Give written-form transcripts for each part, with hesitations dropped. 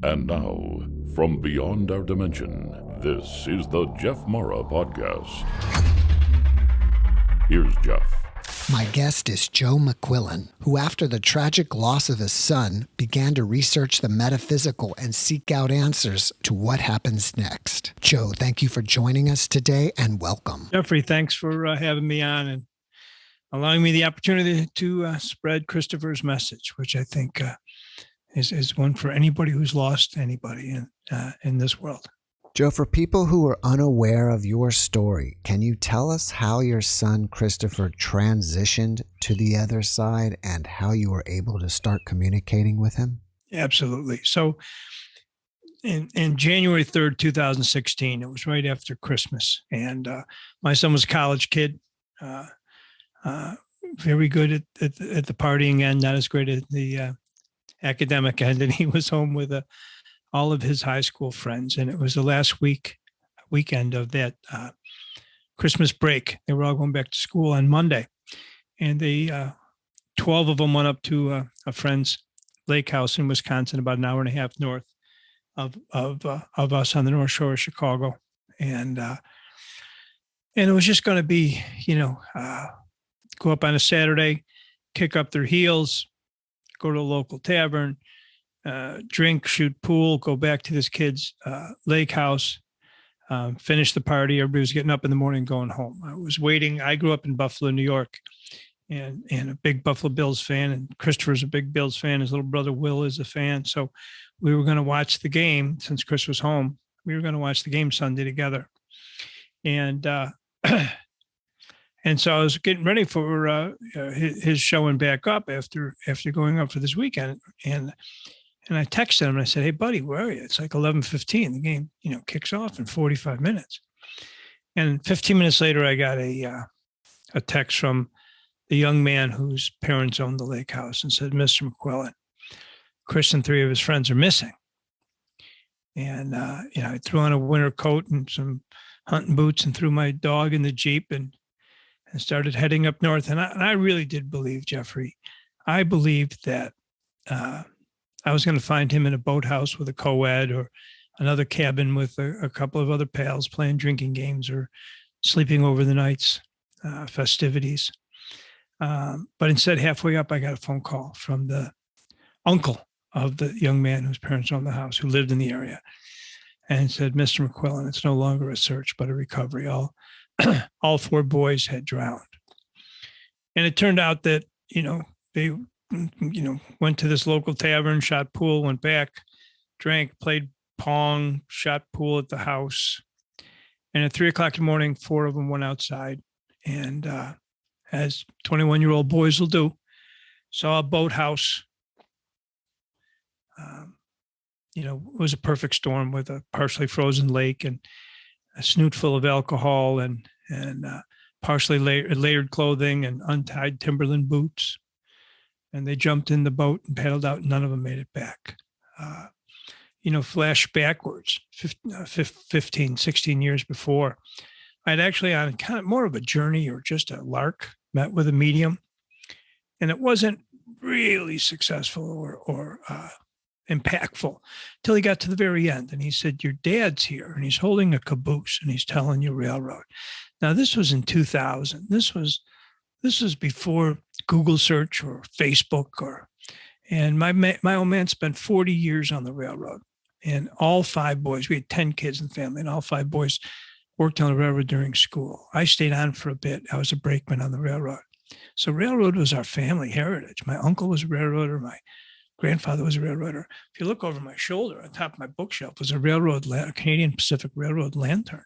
And now, from beyond our dimension, this is the JeffMara podcast. Here's Jeff. My guest is Joe McQuillen, who after the tragic loss of his son, began to research the metaphysical and seek out answers to what happens next. Joe, thank you for joining us today and welcome. Jeffrey, thanks for having me on and allowing me the opportunity to spread Christopher's message, which I think is one for anybody who's lost anybody in this world. Joe, for people who are unaware of your story, can you tell us how your son Christopher transitioned to the other side and how you were able to start communicating with him? Absolutely. So in January 3rd, 2016, it was right after Christmas. And my son was a college kid, very good at the partying end, not as great at the academic end. And he was home with all of his high school friends. And it was the last weekend of that Christmas break. They were all going back to school on Monday. And 12 of them went up to a friend's lake house in Wisconsin, about an hour and a half north of us on the North Shore of Chicago. And it was just going to be, go up on a Saturday, kick up their heels, go to a local tavern, drink, shoot pool, go back to this kid's lake house, finish the party. Everybody was getting up in the morning, going home. I was waiting. I grew up in Buffalo, New York, and a big Buffalo Bills fan. And Christopher's a big Bills fan. His little brother Will is a fan. So we were going to watch the game since Chris was home. We were going to watch the game Sunday together, and so I was getting ready for his showing back up after going up for this weekend, and I texted him and I said, "Hey, buddy, where are you? It's like 11:15. The game, kicks off in 45 minutes." And 15 minutes later, I got a text from the young man whose parents owned the lake house and said, "Mr. McQuillen, Chris and 3 of his friends are missing." And I threw on a winter coat and some hunting boots and threw my dog in the Jeep and started heading up north. And I really did believe, Jeffrey, I believed that I was going to find him in a boathouse with a co-ed or another cabin with a couple of other pals playing drinking games or sleeping over the night's festivities. But instead, halfway up, I got a phone call from the uncle of the young man whose parents owned the house, who lived in the area, and said, "Mr. McQuillen, it's no longer a search, but a recovery. All 4 boys had drowned." And it turned out that, they went to this local tavern, shot pool, went back, drank, played pong, shot pool at the house. And at 3:00 in the morning, 4 of them went outside and, as 21-year-old boys will do, saw a boathouse. It was a perfect storm with a partially frozen lake and a snoot full of alcohol and partially layered clothing and untied Timberland boots. And they jumped in the boat and paddled out. None of them made it back. Flash backwards 15, 16 years before. I'd actually, on kind of more of a journey or just a lark, met with a medium. And it wasn't really successful or impactful till he got to the very end. And he said, "Your dad's here and he's holding a caboose and he's telling you railroad." Now, this was in 2000. This was before Google search or Facebook and my old man spent 40 years on the railroad, and all 5 boys, we had 10 kids in the family, and all 5 boys worked on the railroad during school. I stayed on for a bit. I was a brakeman on the railroad. So railroad was our family heritage. My uncle was a railroader. My grandfather was a railroader. If you look over my shoulder, on top of my bookshelf was a Canadian Pacific Railroad lantern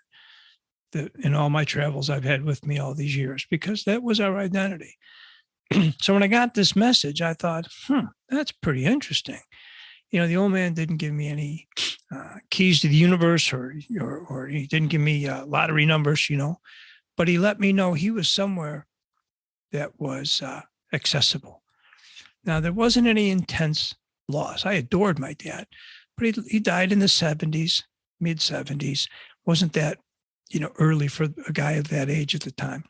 that in all my travels I've had with me all these years, because that was our identity. So when I got this message, I thought, that's pretty interesting. The old man didn't give me any keys to the universe or he didn't give me lottery numbers, but he let me know he was somewhere that was accessible. Now, there wasn't any intense loss. I adored my dad, but he died in the 70s, mid 70s. Wasn't that, early for a guy of that age at the time.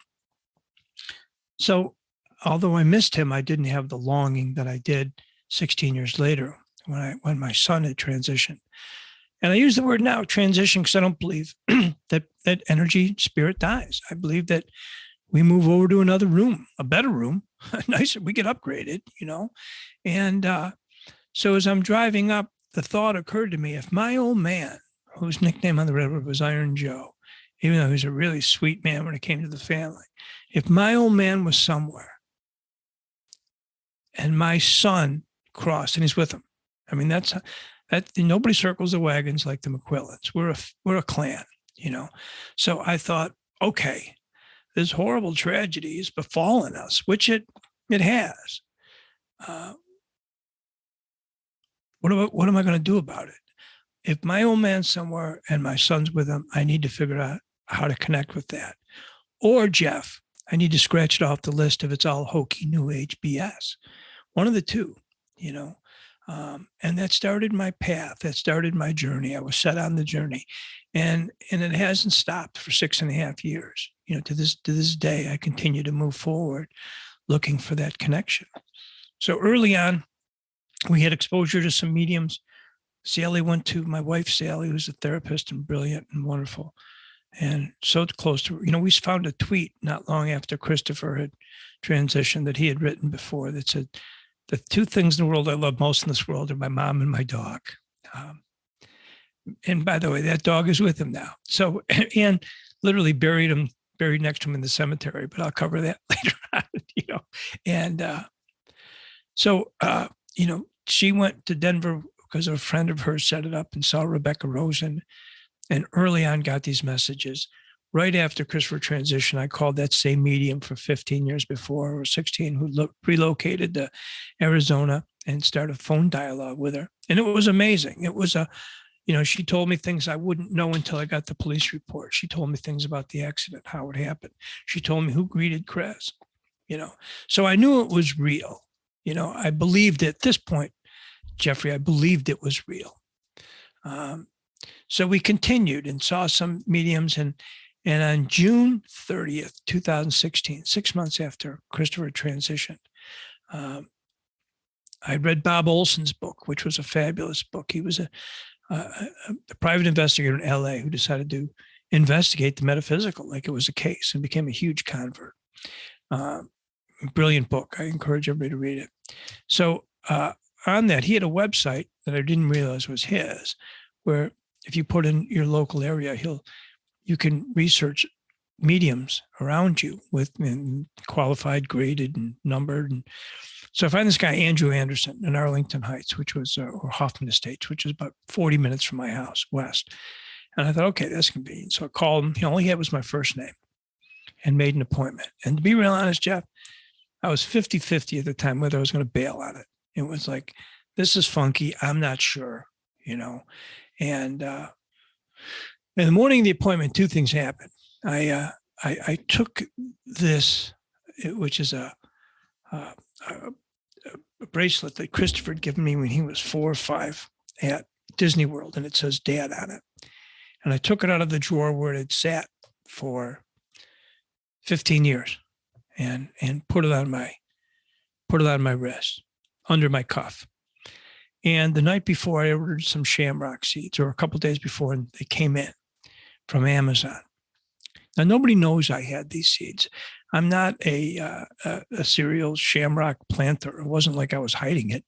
So although I missed him, I didn't have the longing that I did 16 years later when my son had transitioned. And I use the word now, transition, because I don't believe that energy spirit dies. I believe that we move over to another room, a better room, nicer, we get upgraded, And so as I'm driving up, the thought occurred to me, if my old man, whose nickname on the railroad was Iron Joe, even though he was a really sweet man when it came to the family, if my old man was somewhere and my son crossed and he's with him, I mean, that nobody circles the wagons like the McQuillens. We're a clan, So I thought, okay, this horrible tragedy has befallen us, which it has. What am I going to do about it? If my old man's somewhere and my son's with him, I need to figure out how to connect with that. Or Jeff, I need to scratch it off the list if it's all hokey new age BS. One of the two, and that started my path. That started my journey. I was set on the journey, and it hasn't stopped for 6.5 years. To this day, I continue to move forward, looking for that connection. So early on, we had exposure to some mediums. Sally went to my wife, Sally, who's a therapist and brilliant and wonderful, and so close to her. We found a tweet not long after Christopher had transitioned that he had written before that said, "The two things in the world I love most in this world are my mom and my dog." And by the way, that dog is with him now. So, and literally buried next to him in the cemetery, but I'll cover that later on, And so, she went to Denver because a friend of hers set it up and saw Rebecca Rosen, and early on got these messages. Right after Christopher transition, I called that same medium for 15 years before, or 16, who relocated to Arizona and started a phone dialogue with her. And it was amazing. It was she told me things I wouldn't know until I got the police report. She told me things about the accident, how it happened. She told me who greeted Chris, So I knew it was real. I believed at this point, Jeffrey, I believed it was real. So we continued and saw some mediums, and on June 30th, 2016, 6 months after Christopher transitioned, I read Bob Olson's book, which was a fabulous book. He was a private investigator in LA who decided to investigate the metaphysical like it was a case and became a huge convert. Brilliant book. I encourage everybody to read it. So on that, he had a website that I didn't realize was his, where if you put in your local area, you can research mediums around you with qualified, graded, and numbered. And so I find this guy, Andrew Anderson, in Arlington Heights, which was, or Hoffman Estates, which is about 40 minutes from my house, west. And I thought, okay, that's convenient. So I called him. All he had was my first name and made an appointment. And to be real honest, Jeff, I was 50-50 at the time whether I was going to bail on it. It was like, this is funky. I'm not sure, And in the morning of the appointment, two things happened. I took this, which is a bracelet that Christopher had given me when he was 4 or 5 at Disney World, and it says Dad on it. And I took it out of the drawer where it had sat for 15 years, and put it on my wrist, under my cuff. And the night before, I ordered some shamrock seeds, or a couple of days before, and they came in from Amazon. Now, nobody knows I had these seeds. I'm not a serial shamrock planter. It wasn't like I was hiding it.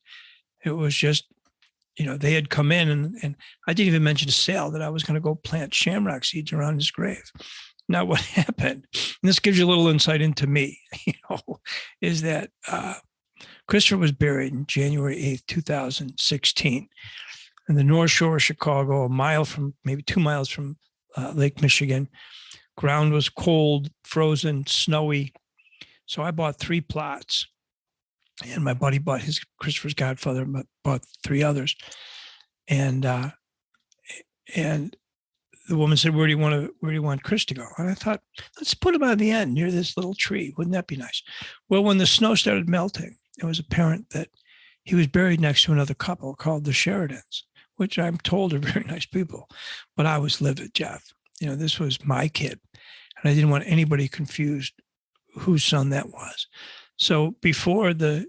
It was just, they had come in, and I didn't even mention to Sal that I was going to go plant shamrock seeds around his grave. Now, what happened, and this gives you a little insight into me, is that Christopher was buried on January 8th, 2016, in the North Shore of Chicago, maybe 2 miles from Lake Michigan. Ground was cold, frozen, snowy. So I bought 3 plots, and my buddy bought Christopher's godfather bought 3 others. And the woman said, where do you want Chris to go? And I thought, let's put him on the end near this little tree. Wouldn't that be nice? Well, when the snow started melting, it was apparent that he was buried next to another couple called the Sheridans, which I'm told are very nice people. But I was livid, Jeff. This was my kid, and I didn't want anybody confused whose son that was. So before the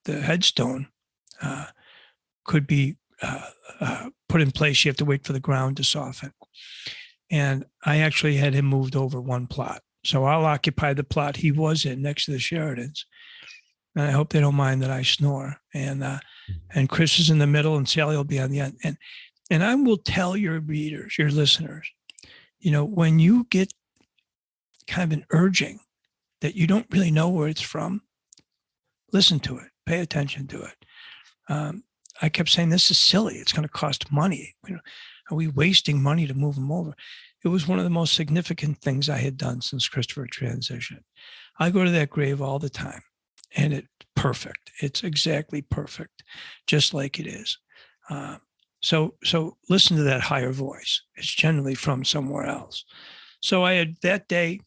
headstone, could be put in place. You have to wait for the ground to soften. And I actually had him moved over one plot. So I'll occupy the plot he was in next to the Sheridans. And I hope they don't mind that I snore. And Chris is in the middle and Sally will be on the end. And I will tell your readers, your listeners, when you get kind of an urging that you don't really know where it's from, listen to it, pay attention to it. I kept saying, this is silly. It's going to cost money. Are we wasting money to move him over? It was one of the most significant things I had done since Christopher transitioned. I go to that grave all the time, and it's perfect. It's exactly perfect, just like it is. So listen to that higher voice. It's generally from somewhere else. So I had that day,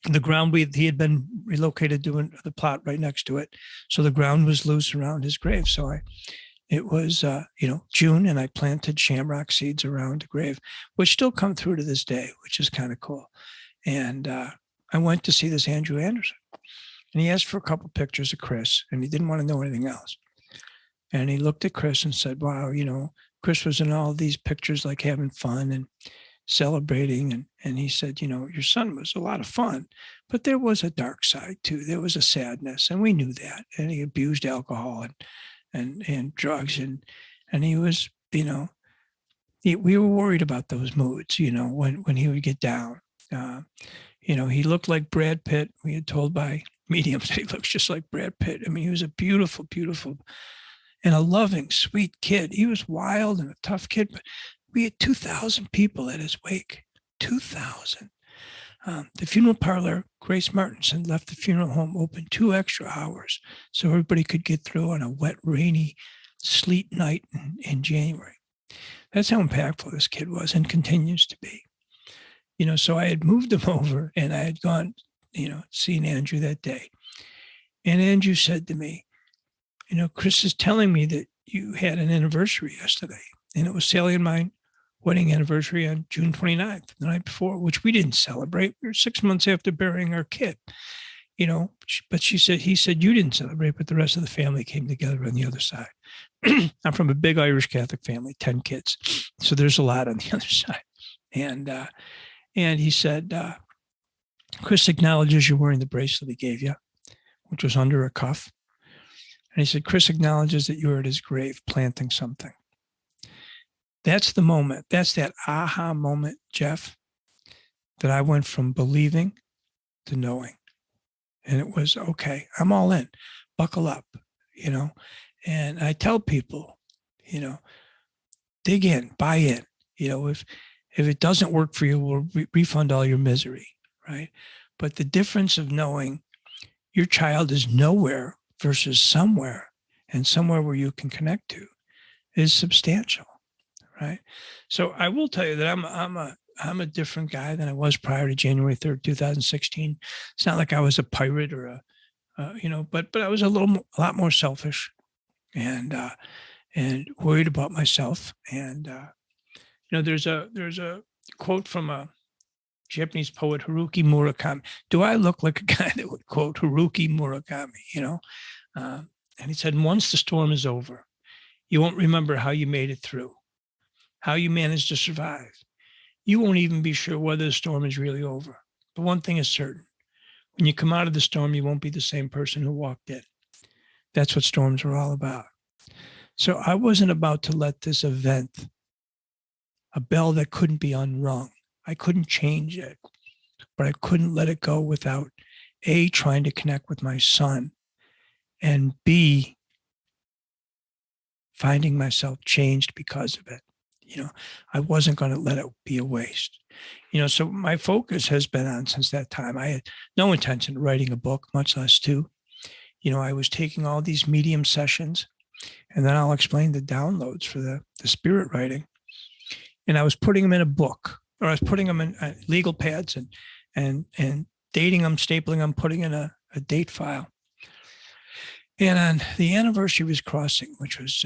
the ground, he had been relocated to the plot right next to it. So the ground was loose around his grave. So it was, June, and I planted shamrock seeds around the grave, which still come through to this day, which is kind of cool. And I went to see this Andrew Anderson, and he asked for a couple pictures of Chris, and he didn't want to know anything else. And he looked at Chris and said, wow, Chris was in all these pictures, like having fun and celebrating. And he said, your son was a lot of fun, but there was a dark side too. There was a sadness, and we knew that. And he abused alcohol and drugs. And he was, we were worried about those moods, when he would get down. He looked like Brad Pitt. We had told by mediums that he looks just like Brad Pitt. I mean, he was a beautiful, beautiful, and a loving, sweet kid. He was wild and a tough kid, but we had 2,000 people at his wake. 2,000. The funeral parlor, Grace Martinson left the funeral home open 2 extra hours so everybody could get through on a wet, rainy, sleet night in January. That's how impactful this kid was and continues to be. So I had moved him over, and I had gone, seeing Andrew that day. And Andrew said to me, Chris is telling me that you had an anniversary yesterday. And it was Sally and my wedding anniversary on June 29th, the night before, which we didn't celebrate. We were 6 months after burying our kid, but he said, you didn't celebrate, but the rest of the family came together on the other side. I'm from a big Irish Catholic family, 10 kids. So there's a lot on the other side. And he said, Chris acknowledges you're wearing the bracelet he gave you, which was under a cuff. And he said, Chris acknowledges that you were at his grave planting something. That's the moment. That's that aha moment, Jeff, that I went from believing to knowing. And it was, okay, I'm all in. Buckle up, And I tell people, dig in, buy in. If it doesn't work for you, we'll refund all your misery, right? But the difference of knowing your child is nowhere versus somewhere, and somewhere where you can connect to, is substantial, right? So I will tell you that I'm a different guy than I was prior to January 3rd, 2016. It's not like I was a pirate or but I was a lot more selfish and worried about myself. And there's a quote from a Japanese poet, Haruki Murakami. Do I look like a guy that would quote Haruki Murakami? And he said, once the storm is over, you won't remember how you made it through, how you managed to survive. You won't even be sure whether the storm is really over. But one thing is certain. When you come out of the storm, you won't be the same person who walked in. That's what storms are all about. So I wasn't about to let this event, a bell that couldn't be unrung, I couldn't change it, but I couldn't let it go without A, trying to connect with my son, and B, finding myself changed because of it. I wasn't going to let it be a waste. So my focus has been on, since that time, I had no intention of writing a book, much less two. I was taking all these medium sessions, and then I'll explain the downloads for the spirit writing. And I was putting them in a book, or I was putting them in legal pads and dating them, stapling them, putting in a date file. And on the anniversary of his crossing, which was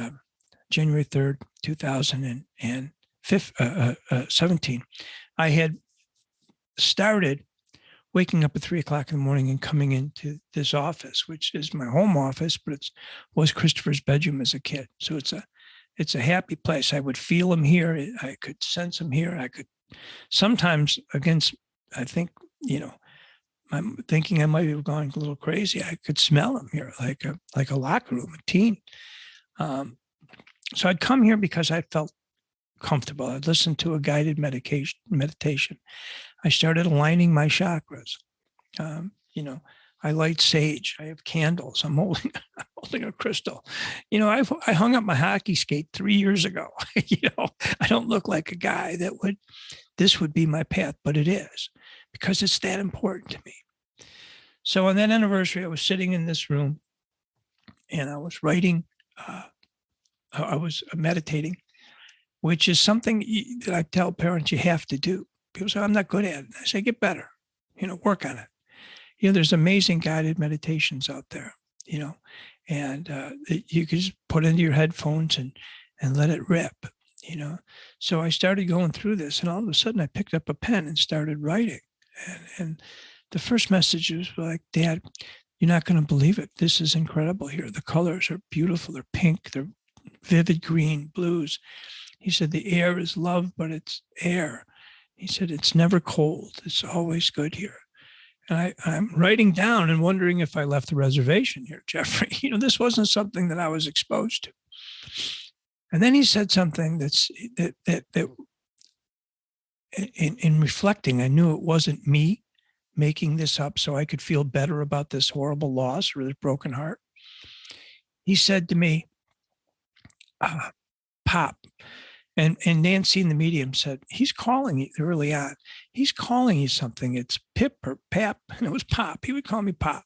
January 3rd, 2017, I had started waking up at 3:00 in the morning and coming into this office, which is my home office, but was Christopher's bedroom as a kid. So it's It's a happy place. I would feel him here. I could sense him here. I could sometimes I think, I'm thinking I might have gone a little crazy. I could smell him here, like a locker room, a teen. So I'd come here because I felt comfortable. I'd listen to a guided meditation. I started aligning my chakras. I light sage. I have candles. I'm holding a crystal. I hung up my hockey skate 3 years ago. I don't look like a guy this would be my path, but it is, because it's that important to me. So on that anniversary, I was sitting in this room and I was writing, I was meditating, which is something that I tell parents you have to do. People say, I'm not good at it. I say, get better, work on it. There's amazing guided meditations out there, and you can just put into your headphones and let it rip, So I started going through this, and all of a sudden I picked up a pen and started writing. And the first messages were like, Dad, you're not going to believe it. This is incredible here. The colors are beautiful. They're pink. They're vivid green, blues. He said, the air is love, but it's air. He said, it's never cold. It's always good here. And I'm writing down and wondering if I left the reservation here, Jeffrey. This wasn't something that I was exposed to. And then he said something that in reflecting, I knew it wasn't me making this up so I could feel better about this horrible loss or this broken heart. He said to me, Pop, and Nancy in the medium said, he's calling you early on. He's calling you something. It's Pip or Pap. And it was Pop. He would call me Pop,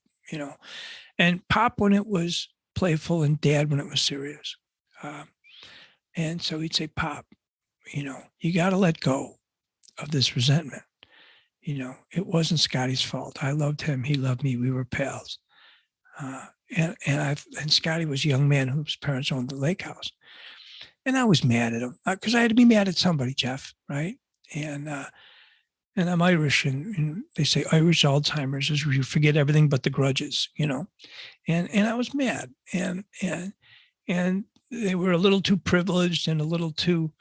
and Pop when it was playful and Dad when it was serious. And so he'd say, Pop, you got to let go of this resentment. It wasn't Scotty's fault. I loved him. He loved me. We were pals. And Scotty was a young man whose parents owned the lake house. And I was mad at him because I had to be mad at somebody, Jeff, right? And I'm Irish, and they say Irish Alzheimer's is you forget everything but the grudges, And I was mad, and they were a little too privileged and a little too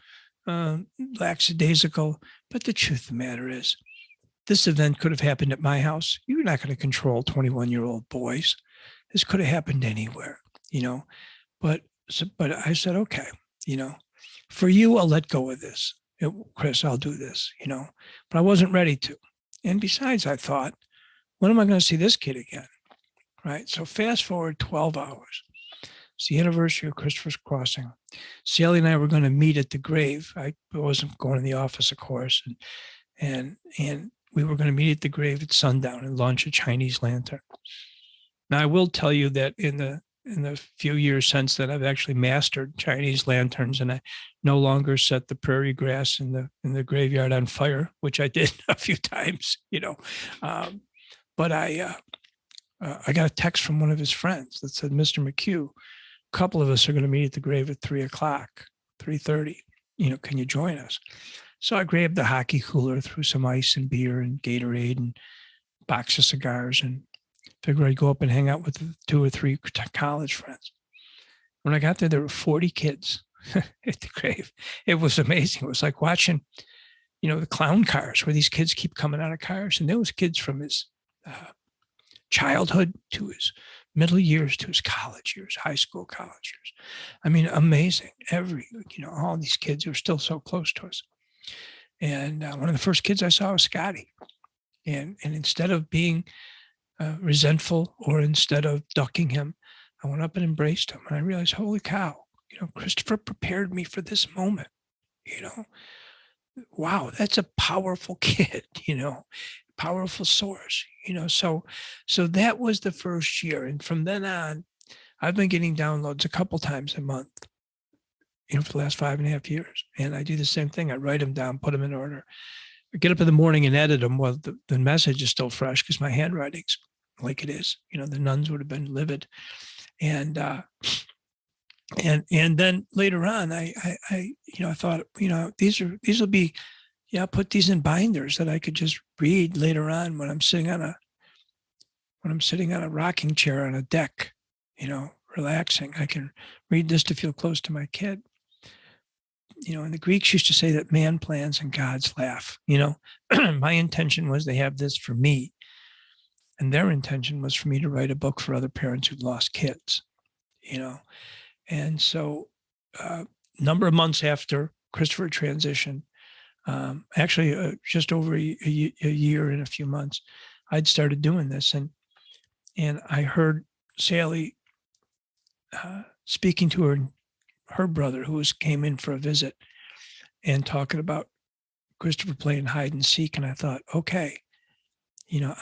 lackadaisical. But the truth of the matter is, this event could have happened at my house. You're not going to control 21-year-old boys. This could have happened anywhere, But I said, okay. For you, I'll let go of this. Chris, I'll do this, but I wasn't ready to. And besides, I thought, when am I going to see this kid again? Right. So fast forward 12 hours. It's the anniversary of Christopher's Crossing. Sally and I were going to meet at the grave. I wasn't going to the office, of course. And we were going to meet at the grave at sundown and launch a Chinese lantern. Now, I will tell you that in the few years since that, I've actually mastered Chinese lanterns, and I no longer set the prairie grass in the graveyard on fire, which I did a few times, But I got a text from one of his friends that said, Mr. McHugh, a couple of us are going to meet at the grave at 3:30. Can you join us? So I grabbed the hockey cooler, threw some ice and beer and Gatorade and a box of cigars, and figured I'd go up and hang out with 2 or 3 college friends. When I got there were 40 kids at the grave. It was amazing. It was like watching, the clown cars where these kids keep coming out of cars. And there was kids from his childhood to his middle years to his college years, high school, college years. I mean, amazing. All these kids were still so close to us. And one of the first kids I saw was Scotty. And instead of being resentful or instead of ducking him, I went up and embraced him. And I realized, holy cow, Christopher prepared me for this moment. Wow, that's a powerful kid, powerful source, So that was the first year. And from then on, I've been getting downloads a couple times a month, for the last 5.5 years. And I do the same thing. I write them down, put them in order. I get up in the morning and edit them while the message is still fresh because my handwriting's like it is. The nuns would have been livid. And then later on, I thought, these will be, I'll put these in binders that I could just read later on when I'm sitting on a rocking chair on a deck, relaxing. I can read this to feel close to my kid. and the Greeks used to say that man plans and gods laugh. My intention was they have this for me. And their intention was for me to write a book for other parents who'd lost kids, And so a number of months after Christopher transitioned, actually just over a year and a few months, I'd started doing this. And I heard Sally speaking to her brother, who came in for a visit, and talking about Christopher playing hide and seek. And I thought, okay,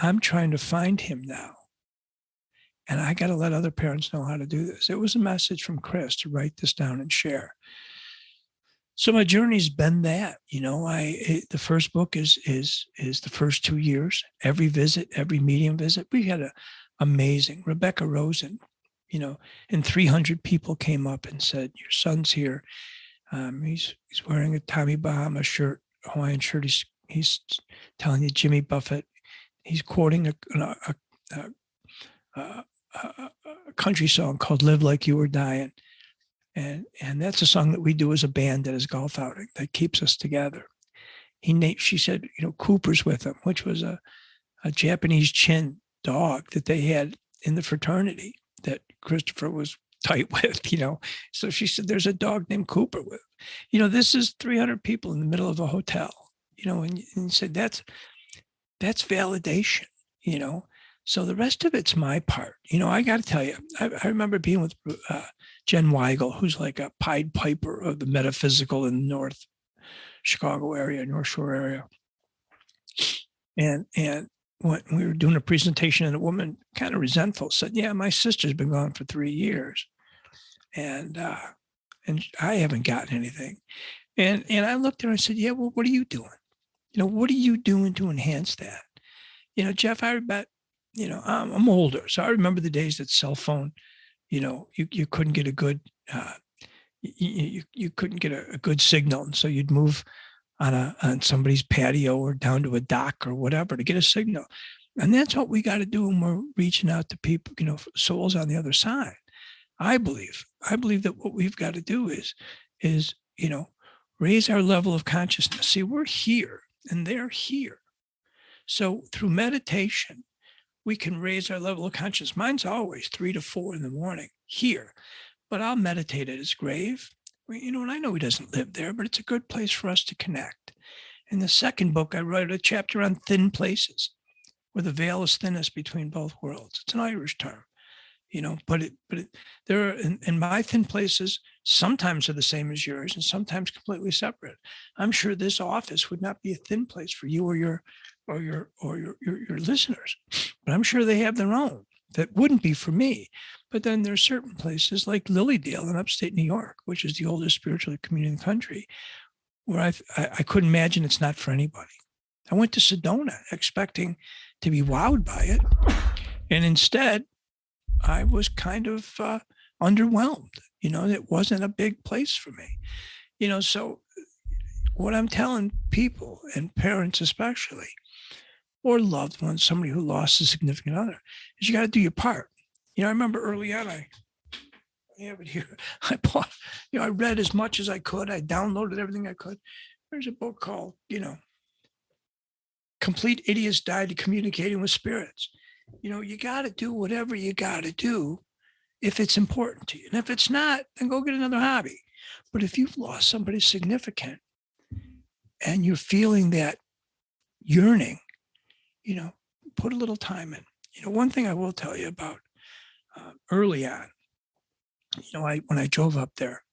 I'm trying to find him now. And I got to let other parents know how to do this. It was a message from Chris to write this down and share. So my journey's been that, the first book is the first 2 years. Every visit, every medium visit, we had a amazing Rebecca Rosen, and 300 people came up and said, "Your son's here. He's wearing a Tommy Bahama shirt, Hawaiian shirt. He's telling you Jimmy Buffett. He's quoting a country song called 'Live Like You Were Dying.'" And that's a song that we do as a band at his golf outing that keeps us together. She said, Cooper's with him, which was a Japanese chin dog that they had in the fraternity that Christopher was tight with, So she said, there's a dog named Cooper with him. This is 300 people in the middle of a hotel, and said, that's validation, So the rest of it's my part. I got to tell you, I remember being with Jen Weigel, who's like a Pied Piper of the metaphysical in the North Chicago area, North Shore area. And when we were doing a presentation, and a woman kind of resentful said, "Yeah, my sister's been gone for 3 years, and I haven't gotten anything." And I looked at her and I said, "Yeah, well, what are you doing? What are you doing to enhance that?" Jeff, I bet, I'm older, so I remember the days that cell phone, you couldn't get a good, you couldn't get a good signal, and so you'd move on somebody's patio or down to a dock or whatever to get a signal, and that's what we got to do when we're reaching out to people, souls on the other side. I believe that what we've got to do is raise our level of consciousness. See, we're here and they're here. So through meditation, we can raise our level of consciousness. Mine's always 3 to 4 in the morning here, but I'll meditate at his grave. And I know he doesn't live there, but it's a good place for us to connect. In the second book, I wrote a chapter on thin places, where the veil is thinnest between both worlds. It's an Irish term, but there are, in my thin places, sometimes are the same as yours and sometimes completely separate. I'm sure this office would not be a thin place for you or your listeners, but I'm sure they have their own that wouldn't be for me. But then there's certain places like Lilydale in upstate New York, which is the oldest spiritual community in the country, where I couldn't imagine it's not for anybody. I went to Sedona expecting to be wowed by it, and instead I was kind of underwhelmed. It wasn't a big place for me. So what I'm telling people, and parents especially, or loved ones, somebody who lost a significant other, is you got to do your part. I remember early on, I have it here. I bought, I read as much as I could. I downloaded everything I could. There's a book called, Complete Idiots Guide to Communicating with Spirits. You got to do whatever you got to do if it's important to you. And if it's not, then go get another hobby. But if you've lost somebody significant and you're feeling that yearning, put a little time in. One thing I will tell you about early on, when I drove up there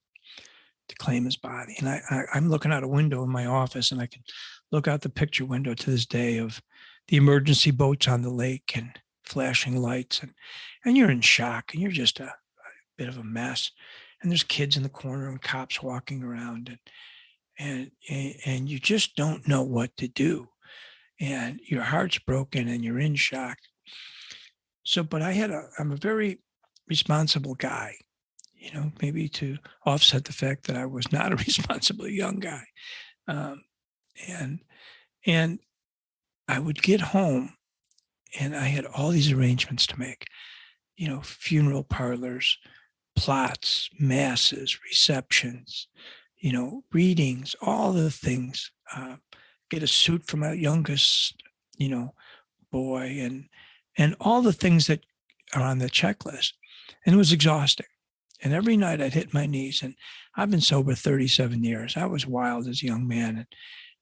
to claim his body, and I'm looking out a window in my office, and I can look out the picture window to this day of the emergency boats on the lake and flashing lights, and you're in shock, and you're just a bit of a mess, and there's kids in the corner and cops walking around, and you just don't know what to do, and your heart's broken and you're in shock. So, but I'm a very responsible guy, maybe to offset the fact that I was not a responsible young guy. And I would get home and I had all these arrangements to make, funeral parlors, plots, masses, receptions, readings, all the things, get a suit for my youngest, boy, and all the things that are on the checklist. And it was exhausting. And every night I'd hit my knees, and I've been sober 37 years. I was wild as a young man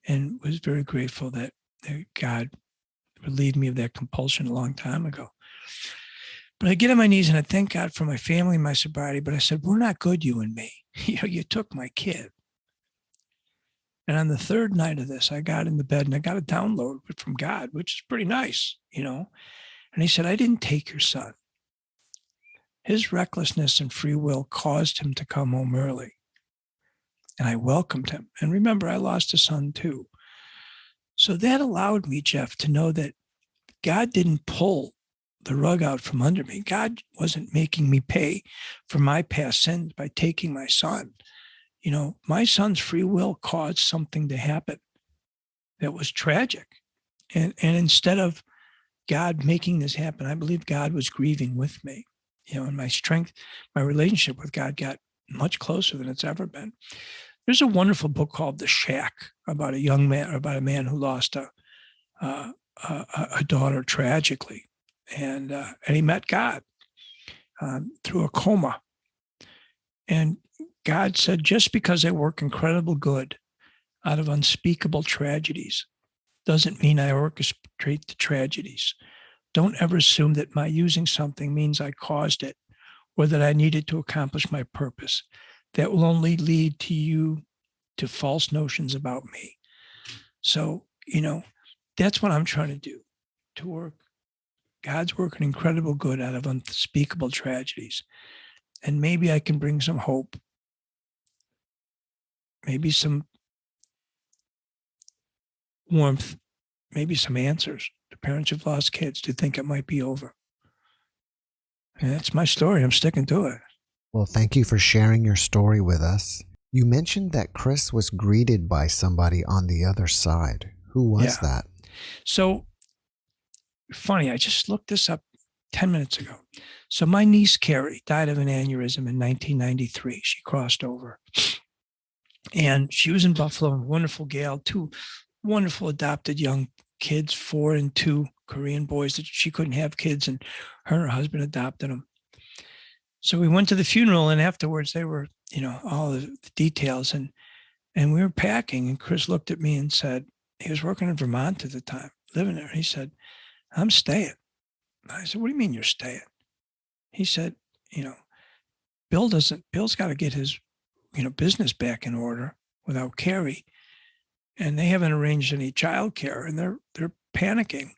and was very grateful that God relieved me of that compulsion a long time ago. But I get on my knees and I thank God for my family, my sobriety. But I said, we're not good, you and me. You took my kid. And on the third night of this, I got in the bed and I got a download from God, which is pretty nice, And he said, I didn't take your son. His recklessness and free will caused him to come home early. And I welcomed him. And remember, I lost a son too. So that allowed me, Jeff, to know that God didn't pull the rug out from under me. God wasn't making me pay for my past sins by taking my son. My son's free will caused something to happen that was tragic. And instead of God making this happen, I believe God was grieving with me. And my strength, my relationship with God got much closer than it's ever been. There's a wonderful book called The Shack about a young man, or about a man who lost a daughter tragically. And he met God through a coma. And God said, just because I work incredible good out of unspeakable tragedies doesn't mean I orchestrate the tragedies. Don't ever assume that my using something means I caused it or that I needed to accomplish my purpose. That will only lead to false notions about me. So, that's what I'm trying to do, to work. God's working incredible good out of unspeakable tragedies. And maybe I can bring some hope, maybe some warmth, maybe some answers to parents who've lost kids to think it might be over. And that's my story. I'm sticking to it. Well, thank you for sharing your story with us. You mentioned that Chris was greeted by somebody on the other side. Who was that? So funny, I just looked this up 10 minutes ago. So my niece, Carrie, died of an aneurysm in 1993. She crossed over. And she was in Buffalo, a wonderful gal, 2 wonderful adopted young kids, 4 and 2 Korean boys that she couldn't have kids, and her husband adopted them. So we went to the funeral, and afterwards they were, all the details, and we were packing, and Chris looked at me and said, he was working in Vermont at the time, living there. He said, I'm staying. I said, what do you mean you're staying? He said, Bill's got to get his, business back in order without Carrie. And they haven't arranged any childcare, and they're panicking.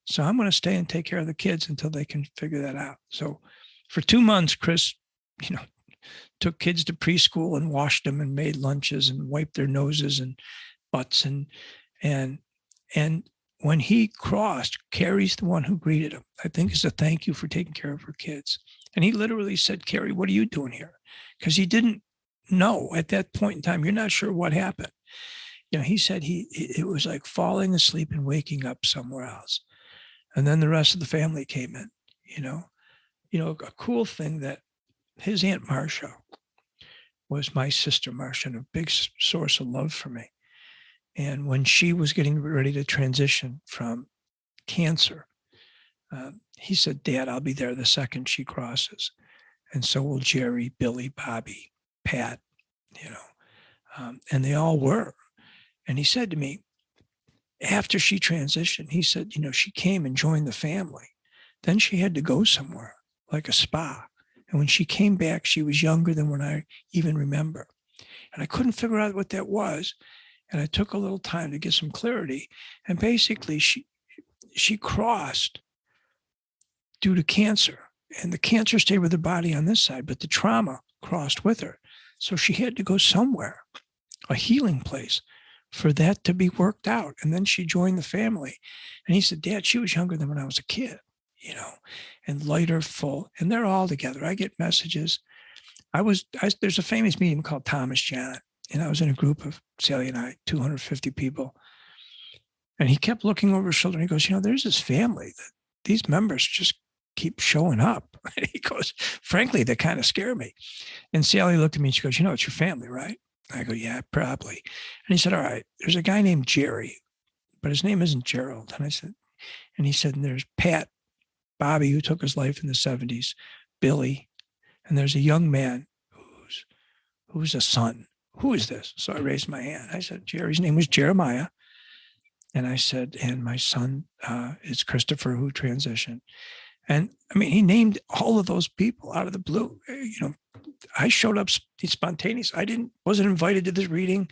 So I'm going to stay and take care of the kids until they can figure that out. So for 2 months, Chris, took kids to preschool and washed them and made lunches and wiped their noses and butts. And when he crossed, Carrie's the one who greeted him. I think it's a thank you for taking care of her kids. And he literally said, Carrie, what are you doing here? Because he didn't know at that point in time. You're not sure what happened. He said it was like falling asleep and waking up somewhere else. And then the rest of the family came in, a cool thing that his Aunt Marcia was my sister Marcia, and a big source of love for me. And when she was getting ready to transition from cancer, he said, Dad, I'll be there the second she crosses. And so will Jerry, Billy, Bobby, Pat, and they all were. And he said to me, after she transitioned, he said, she came and joined the family. Then she had to go somewhere, like a spa. And when she came back, she was younger than when I even remember. And I couldn't figure out what that was. And I took a little time to get some clarity. And basically, she crossed due to cancer. And the cancer stayed with her body on this side, but the trauma crossed with her. So she had to go somewhere, a healing place, for that to be worked out. And then she joined the family. And he said, Dad, she was younger than when I was a kid, and lighter, full. And they're all together. I get messages. There's a famous medium called Thomas John. And I was in a group of Sally and I, 250 people. And he kept looking over his shoulder. And he goes, there's this family that these members just keep showing up. And he goes, frankly, they kind of scare me. And Sally looked at me and she goes, it's your family, right? I go, yeah, probably. And he said, all right, there's a guy named Jerry, but his name isn't Gerald. And he said, and there's Pat, Bobby, who took his life in the 70s, Billy, and there's a young man who's a son. Who is this? So I raised my hand. I said, Jerry's name was Jeremiah. And I said, and my son is Christopher, who transitioned. And I mean, he named all of those people out of the blue. I showed up spontaneous. Wasn't invited to this reading.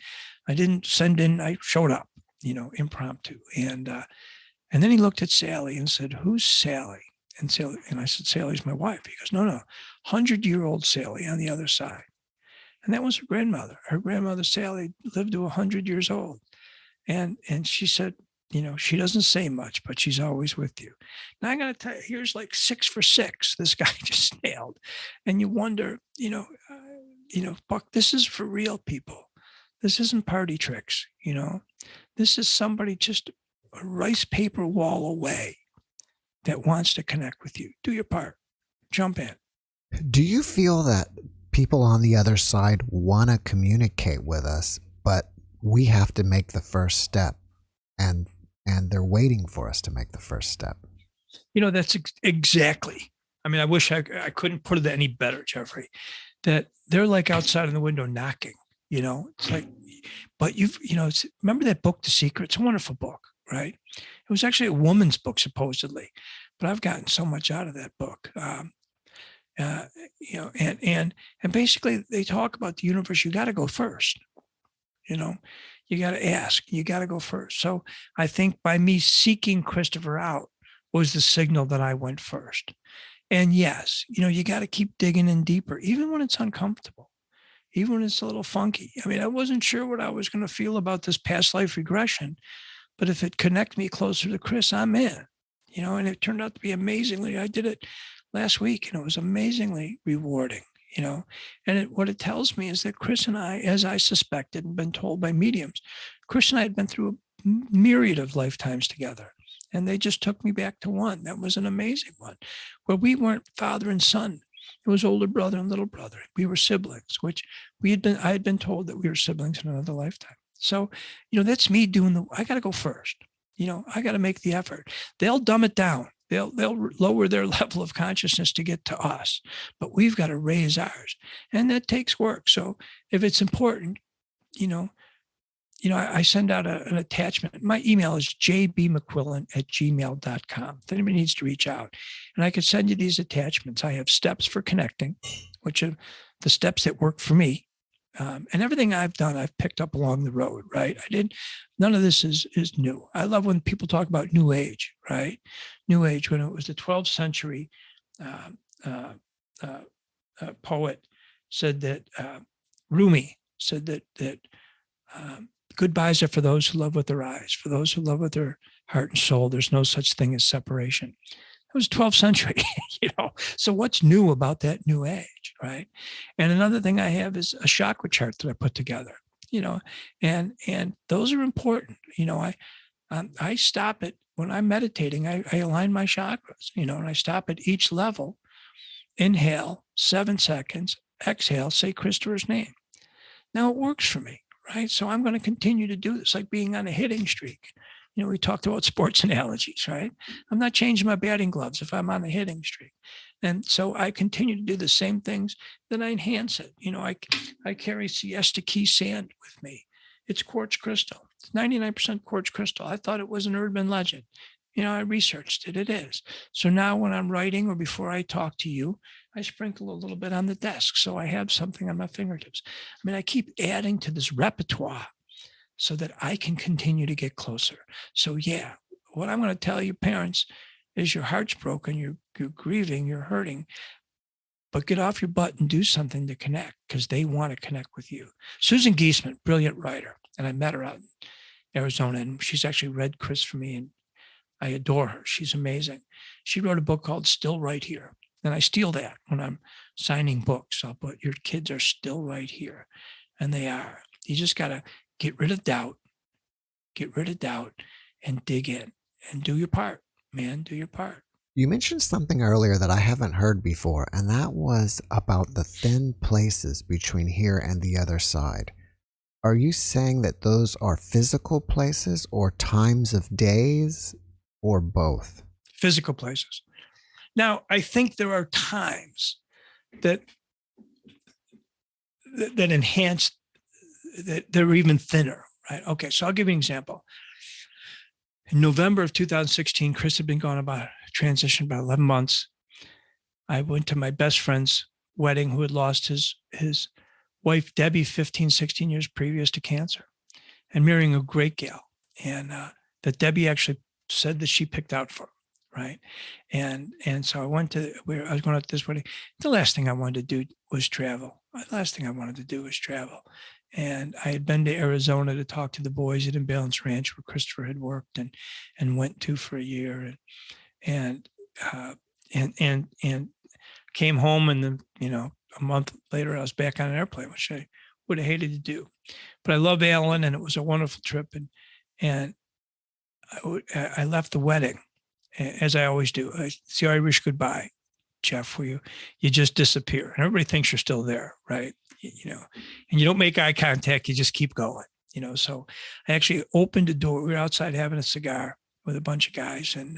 I didn't send in. I showed up, impromptu. And then he looked at Sally and said, "Who's Sally?" And I said, "Sally's my wife." He goes, "No, 100-year-old Sally on the other side." And that was her grandmother. Her grandmother, Sally, lived to 100 years old. And she said, she doesn't say much, but she's always with you. Now I got to tell you, here's like 6 for 6. This guy just nailed. And you wonder, Buck, this is for real people. This isn't party tricks, This is somebody just a rice paper wall away that wants to connect with you. Do your part. Jump in. Do you feel that people on the other side want to communicate with us, but we have to make the first step, and they're waiting for us to make the first step? That's exactly. I mean, I wish I couldn't put it any better, Jeffrey, that they're like outside in the window knocking, it's like, but remember that book, The Secret? It's a wonderful book, right? It was actually a woman's book, supposedly, but I've gotten so much out of that book. And basically they talk about the universe. You got to go first. You got to ask, you got to go first. So I think by me seeking Christopher out was the signal that I went first. And yes, you got to keep digging in deeper, even when it's uncomfortable, even when it's a little funky. I mean, I wasn't sure what I was going to feel about this past life regression, but if it connected me closer to Chris, I'm in, and it turned out to be amazingly, I did it last week and it was amazingly rewarding. And what it tells me is that Chris and I, as I suspected and been told by mediums, Chris and I had been through a myriad of lifetimes together. And they just took me back to one. That was an amazing one, where we weren't father and son. It was older brother and little brother. We were siblings, which I had been told that we were siblings in another lifetime. So, that's me doing I got to go first. I got to make the effort. They'll dumb it down. They'll lower their level of consciousness to get to us, but we've got to raise ours, and that takes work. So if it's important, I send out an attachment. My email is jbmcquillen@gmail.com. If anybody needs to reach out, and I could send you these attachments. I have steps for connecting, which are the steps that work for me. And everything I've done, I've picked up along the road, right? None of this is new. I love when people talk about New Age, right? New Age, when it was the 12th century poet said that, Rumi said that goodbyes are for those who love with their eyes, for those who love with their heart and soul. There's no such thing as separation. It was 12th century, So what's new about that New Age, right? And another thing I have is a chakra chart that I put together, and those are important. I stop it when I'm meditating. I align my chakras, and I stop at each level. Inhale 7 seconds, exhale, say Christopher's name. Now it works for me, right? So I'm going to continue to do this, like being on a hitting streak. We talked about sports analogies, right? I'm not changing my batting gloves if I'm on a hitting streak. And so I continue to do the same things, then I enhance it. I carry siesta key sand with me. It's quartz crystal. It's 99% quartz crystal. I thought it was an urban legend. I researched it. It is. So now when I'm writing or before I talk to you, I sprinkle a little bit on the desk so I have something on my fingertips. I mean, I keep adding to this repertoire so that I can continue to get closer. So yeah, what I'm going to tell you, parents, is your heart's broken, you're grieving, you're hurting, but get off your butt and do something to connect, because they want to connect with you. Susan Giesman, brilliant writer, and I met her out in Arizona, and she's actually read Chris for me, and I adore her. She's amazing. She wrote a book called Still Right Here, and I steal that when I'm signing books. I'll put, your kids are still right here, and they are. You just got to get rid of doubt, and dig in and do your part, man. Do your part. You mentioned something earlier that I haven't heard before, and that was about the thin places between here and the other side. Are you saying that those are physical places or times of days or both? Physical places. Now, I think there are times that enhance, that they're even thinner, right? Okay, so I'll give you an example. In November of 2016, Chris had been gone about transition about 11 months. I went to my best friend's wedding, who had lost his wife, Debbie, 15, 16 years previous to cancer, and marrying a great gal. And that Debbie actually said that she picked out for him, right? And so I went to where I was going to this wedding. The last thing I wanted to do was travel. And I had been to Arizona to talk to the boys at Imbalance Ranch, where Christopher had worked and went to for a year, and came home, and then, a month later I was back on an airplane, which I would have hated to do. But I love Alan, and it was a wonderful trip. And I left the wedding, as I always do. It's the Irish goodbye, Jeff, where you just disappear, and everybody thinks you're still there, right? And you don't make eye contact, you just keep going. So I actually opened the door. We were outside having a cigar with a bunch of guys, and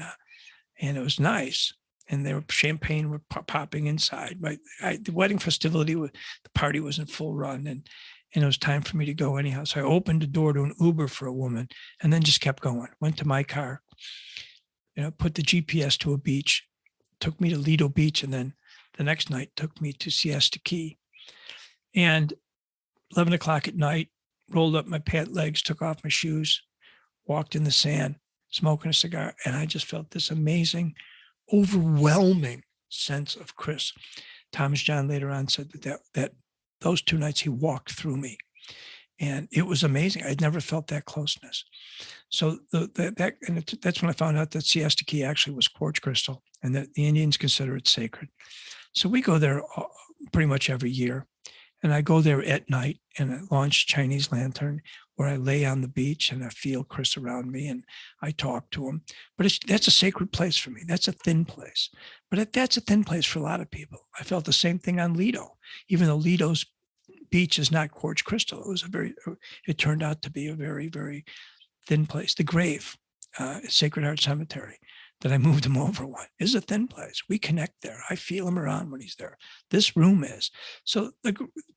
it was nice. And there were champagne were popping inside. The wedding festivity, the party was in full run, and it was time for me to go anyhow. So I opened the door to an Uber for a woman, and then just kept going. Went to my car, put the GPS to a beach, took me to Lido Beach, and then the next night took me to Siesta Key. And 11 o'clock at night, rolled up my pant legs, took off my shoes, walked in the sand, smoking a cigar, and I just felt this amazing, overwhelming sense of Chris. Thomas John later on said that those 2 nights he walked through me, and it was amazing. I'd never felt that closeness. So that's when I found out that Siesta Key actually was quartz crystal, and that the Indians consider it sacred. So we go there pretty much every year, and I go there at night, and I launch Chinese lantern, where I lay on the beach and I feel Chris around me, and I talk to him. But that's a sacred place for me. That's a thin place. But that's a thin place for a lot of people. I felt the same thing on Lido, even though Lido's beach is not quartz crystal. It turned out to be a very, very thin place. The grave, Sacred Heart Cemetery, that I moved him over one, is a thin place. We connect there. I feel him around when he's there. This room is. So,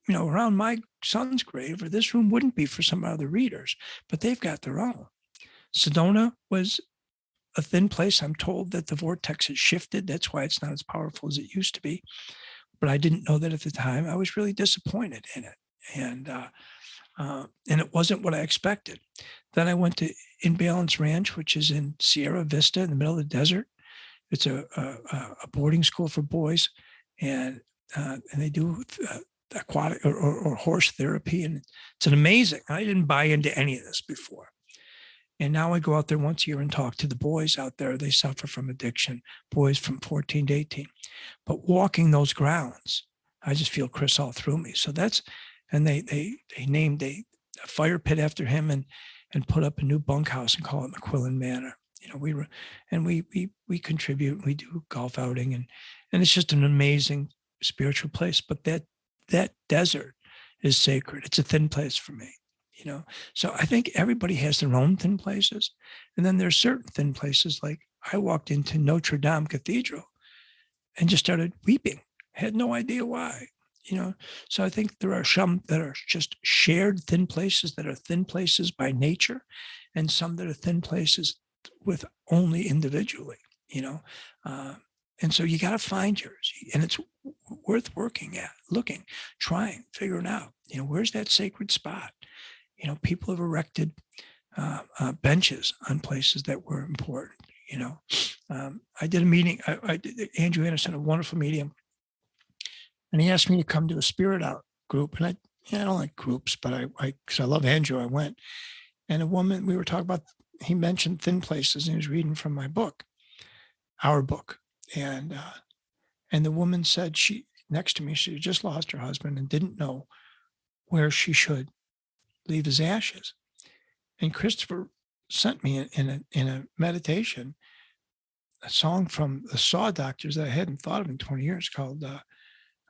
around my son's grave, or this room wouldn't be for some other readers, but they've got their own. Sedona was a thin place. I'm told that the vortex has shifted. That's why it's not as powerful as it used to be. But I didn't know that at the time. I was really disappointed in it. And it wasn't what I expected. Then I went to Imbalance Ranch, which is in Sierra Vista in the middle of the desert. It's a boarding school for boys, and they do aquatic or horse therapy, and it's an amazing. I didn't buy into any of this before, and now I go out there once a year and talk to the boys out there. They suffer from addiction, boys from 14 to 18. But walking those grounds, I just feel Chris all through me. So and they named a fire pit after him, and put up a new bunkhouse and call it McQuillen Manor. We contribute. We do golf outing, and it's just an amazing spiritual place. But that desert is sacred. It's a thin place for me. So I think everybody has their own thin places, and then there's certain thin places. Like I walked into Notre Dame Cathedral and just started weeping. I had no idea why. So I think there are some that are just shared thin places, that are thin places by nature, and some that are thin places with only individually, and so you got to find yours, and it's worth working at, looking, trying, figuring out, where's that sacred spot? People have erected benches on places that were important. I did a meeting. I did Andrew Anderson, a wonderful medium. And he asked me to come to a spirit out group. And I don't like groups, but because I love Andrew, I went. And a woman, we were talking about, he mentioned thin places, and he was reading from my book, our book. And the woman said, next to me, she just lost her husband and didn't know where she should leave his ashes. And Christopher sent me in a meditation, a song from the Saw Doctors that I hadn't thought of in 20 years, called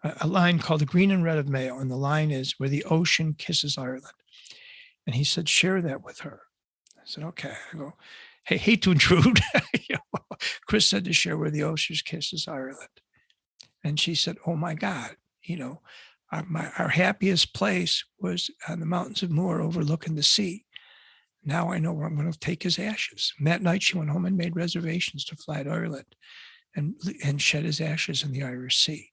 a line called "The Green and Red of Mayo," and the line is, "Where the ocean kisses Ireland." And he said, share that with her. I said, okay. I go, hey, hate to intrude. Chris said to share where the ocean kisses Ireland. And she said, oh my God, our happiest place was on the mountains of Moor overlooking the sea. Now I know where I'm going to take his ashes. And that night she went home and made reservations to fly to Ireland and shed his ashes in the Irish Sea.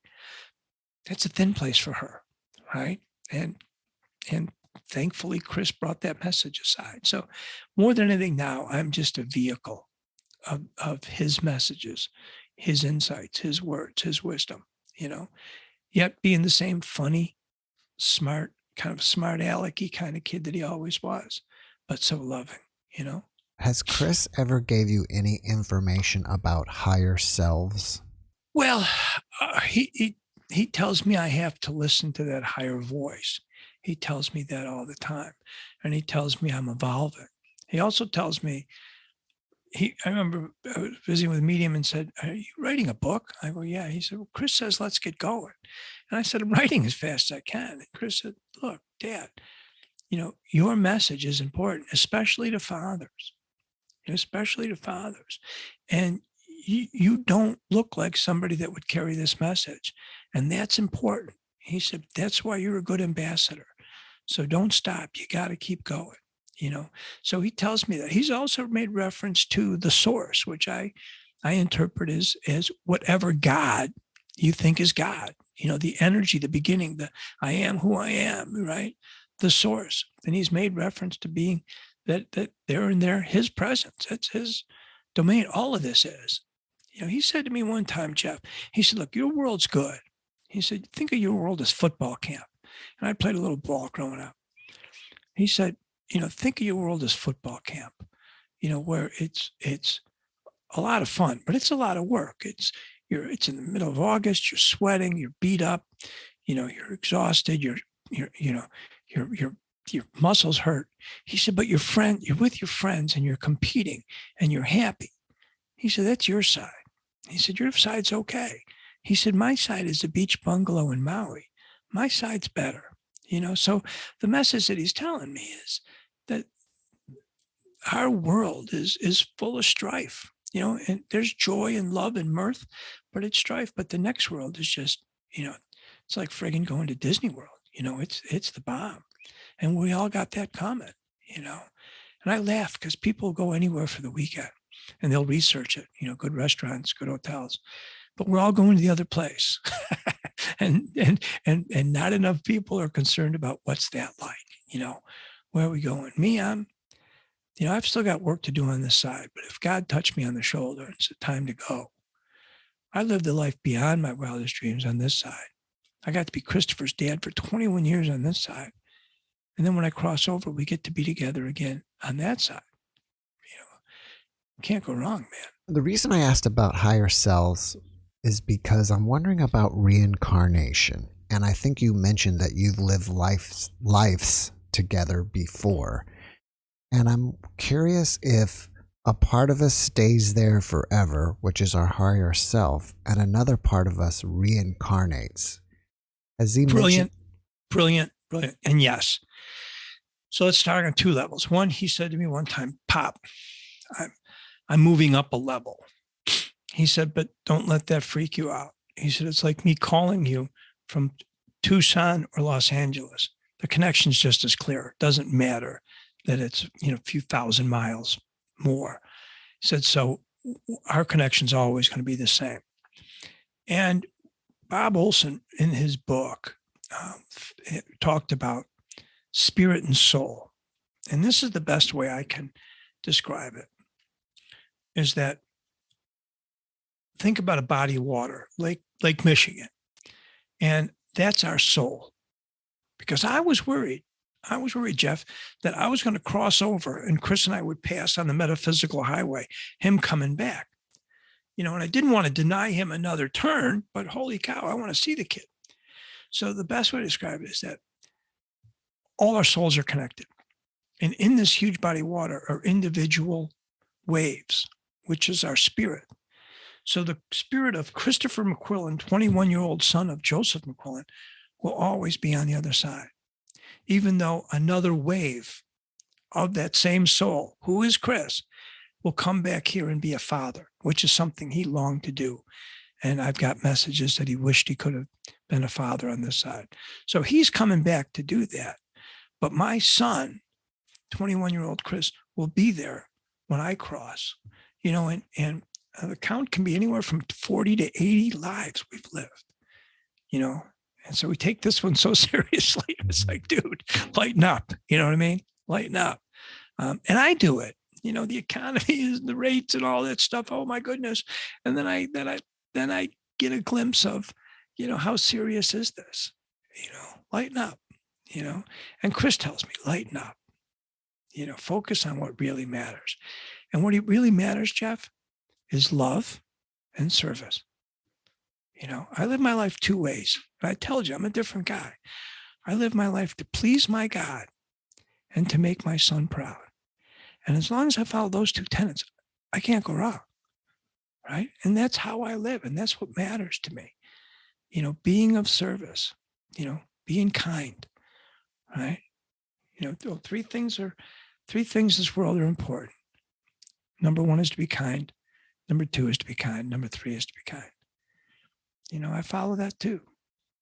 That's a thin place for her, right? And thankfully, Chris brought that message aside. So more than anything now, I'm just a vehicle of his messages, his insights, his words, his wisdom, yet being the same funny, smart, kind of smart alecky kind of kid that he always was, but so loving, Has Chris ever gave you any information about higher selves? Well, he tells me I have to listen to that higher voice. He tells me that all the time. And he tells me I'm evolving. He also tells me, I remember I was visiting with a medium and said, are you writing a book? I go, yeah. He said, well, Chris says, let's get going. And I said, I'm writing as fast as I can. And Chris said, look, Dad, your message is important, especially to fathers, And you don't look like somebody that would carry this message. And that's important. He said, that's why you're a good ambassador. So don't stop. You got to keep going, So he tells me that. He's also made reference to the source, which I interpret as whatever God you think is God, the energy, the beginning, the I am who I am, right? The source. And he's made reference to being that they're in there, his presence. That's his domain. All of this is. He said to me one time, Jeff, he said, look, your world's good. He said, think of your world as football camp. And I played a little ball growing up. He said, think of your world as football camp, where it's a lot of fun, but it's a lot of work. It's in the middle of August, you're sweating, you're beat up, you're exhausted, your muscles hurt. He said, but you're with your friends and you're competing and you're happy. He said, that's your side. He said, your side's okay. He said, my side is the beach bungalow in Maui. My side's better, So the message that he's telling me is that our world is full of strife, and there's joy and love and mirth, but it's strife. But the next world is just, it's like friggin' going to Disney World. It's the bomb. And we all got that coming, And I laugh because people go anywhere for the weekend and they'll research it, good restaurants, good hotels. But we're all going to the other place. and not enough people are concerned about what's that like, where are we going? Me, I've still got work to do on this side, but if God touched me on the shoulder, it's time to go. I lived a life beyond my wildest dreams on this side. I got to be Christopher's dad for 21 years on this side. And then when I cross over, we get to be together again on that side. Can't go wrong, man. The reason I asked about higher selves is because I'm wondering about reincarnation. And I think you mentioned that you've lived lives together before. And I'm curious if a part of us stays there forever, which is our higher self, and another part of us reincarnates. As he brilliant. And yes. So let's start on two levels. One, he said to me one time, Pop, I'm moving up a level. He said, but don't let that freak you out. He said, it's like me calling you from Tucson or Los Angeles. The connection's just as clear. It doesn't matter that it's, a few thousand miles more. He said, so our connection's always going to be the same. And Bob Olson, in his book, talked about spirit and soul. And this is the best way I can describe it, is that think about a body of water, Lake Michigan, and that's our soul. Because I was worried, Jeff, that I was going to cross over and Chris and I would pass on the metaphysical highway, him coming back. And I didn't want to deny him another turn, but holy cow, I want to see the kid. So the best way to describe it is that all our souls are connected. And in this huge body of water are individual waves, which is our spirit. So the spirit of Christopher McQuillen, 21-year-old son of Joseph McQuillen, will always be on the other side, even though another wave of that same soul, who is Chris, will come back here and be a father, which is something he longed to do. And I've got messages that he wished he could have been a father on this side. So he's coming back to do that. But my son, 21-year-old Chris, will be there when I cross, and the count can be anywhere from 40 to 80 lives we've lived, And so we take this one so seriously. It's like, dude, lighten up. You know what I mean? Lighten up. And I do it. The economy is the rates and all that stuff. Oh my goodness. And then I get a glimpse of, how serious is this? Lighten up. And Chris tells me, lighten up. Focus on what really matters. And what really matters, Jeff, is love and service. I live my life two ways. I told you, I'm a different guy. I live my life to please my God and to make my son proud. And as long as I follow those two tenets, I can't go wrong, right? And that's how I live. And that's what matters to me. Being of service, being kind, right? Three things in this world are important. Number one is to be kind. Number two is to be kind. Number three is to be kind. I follow that too.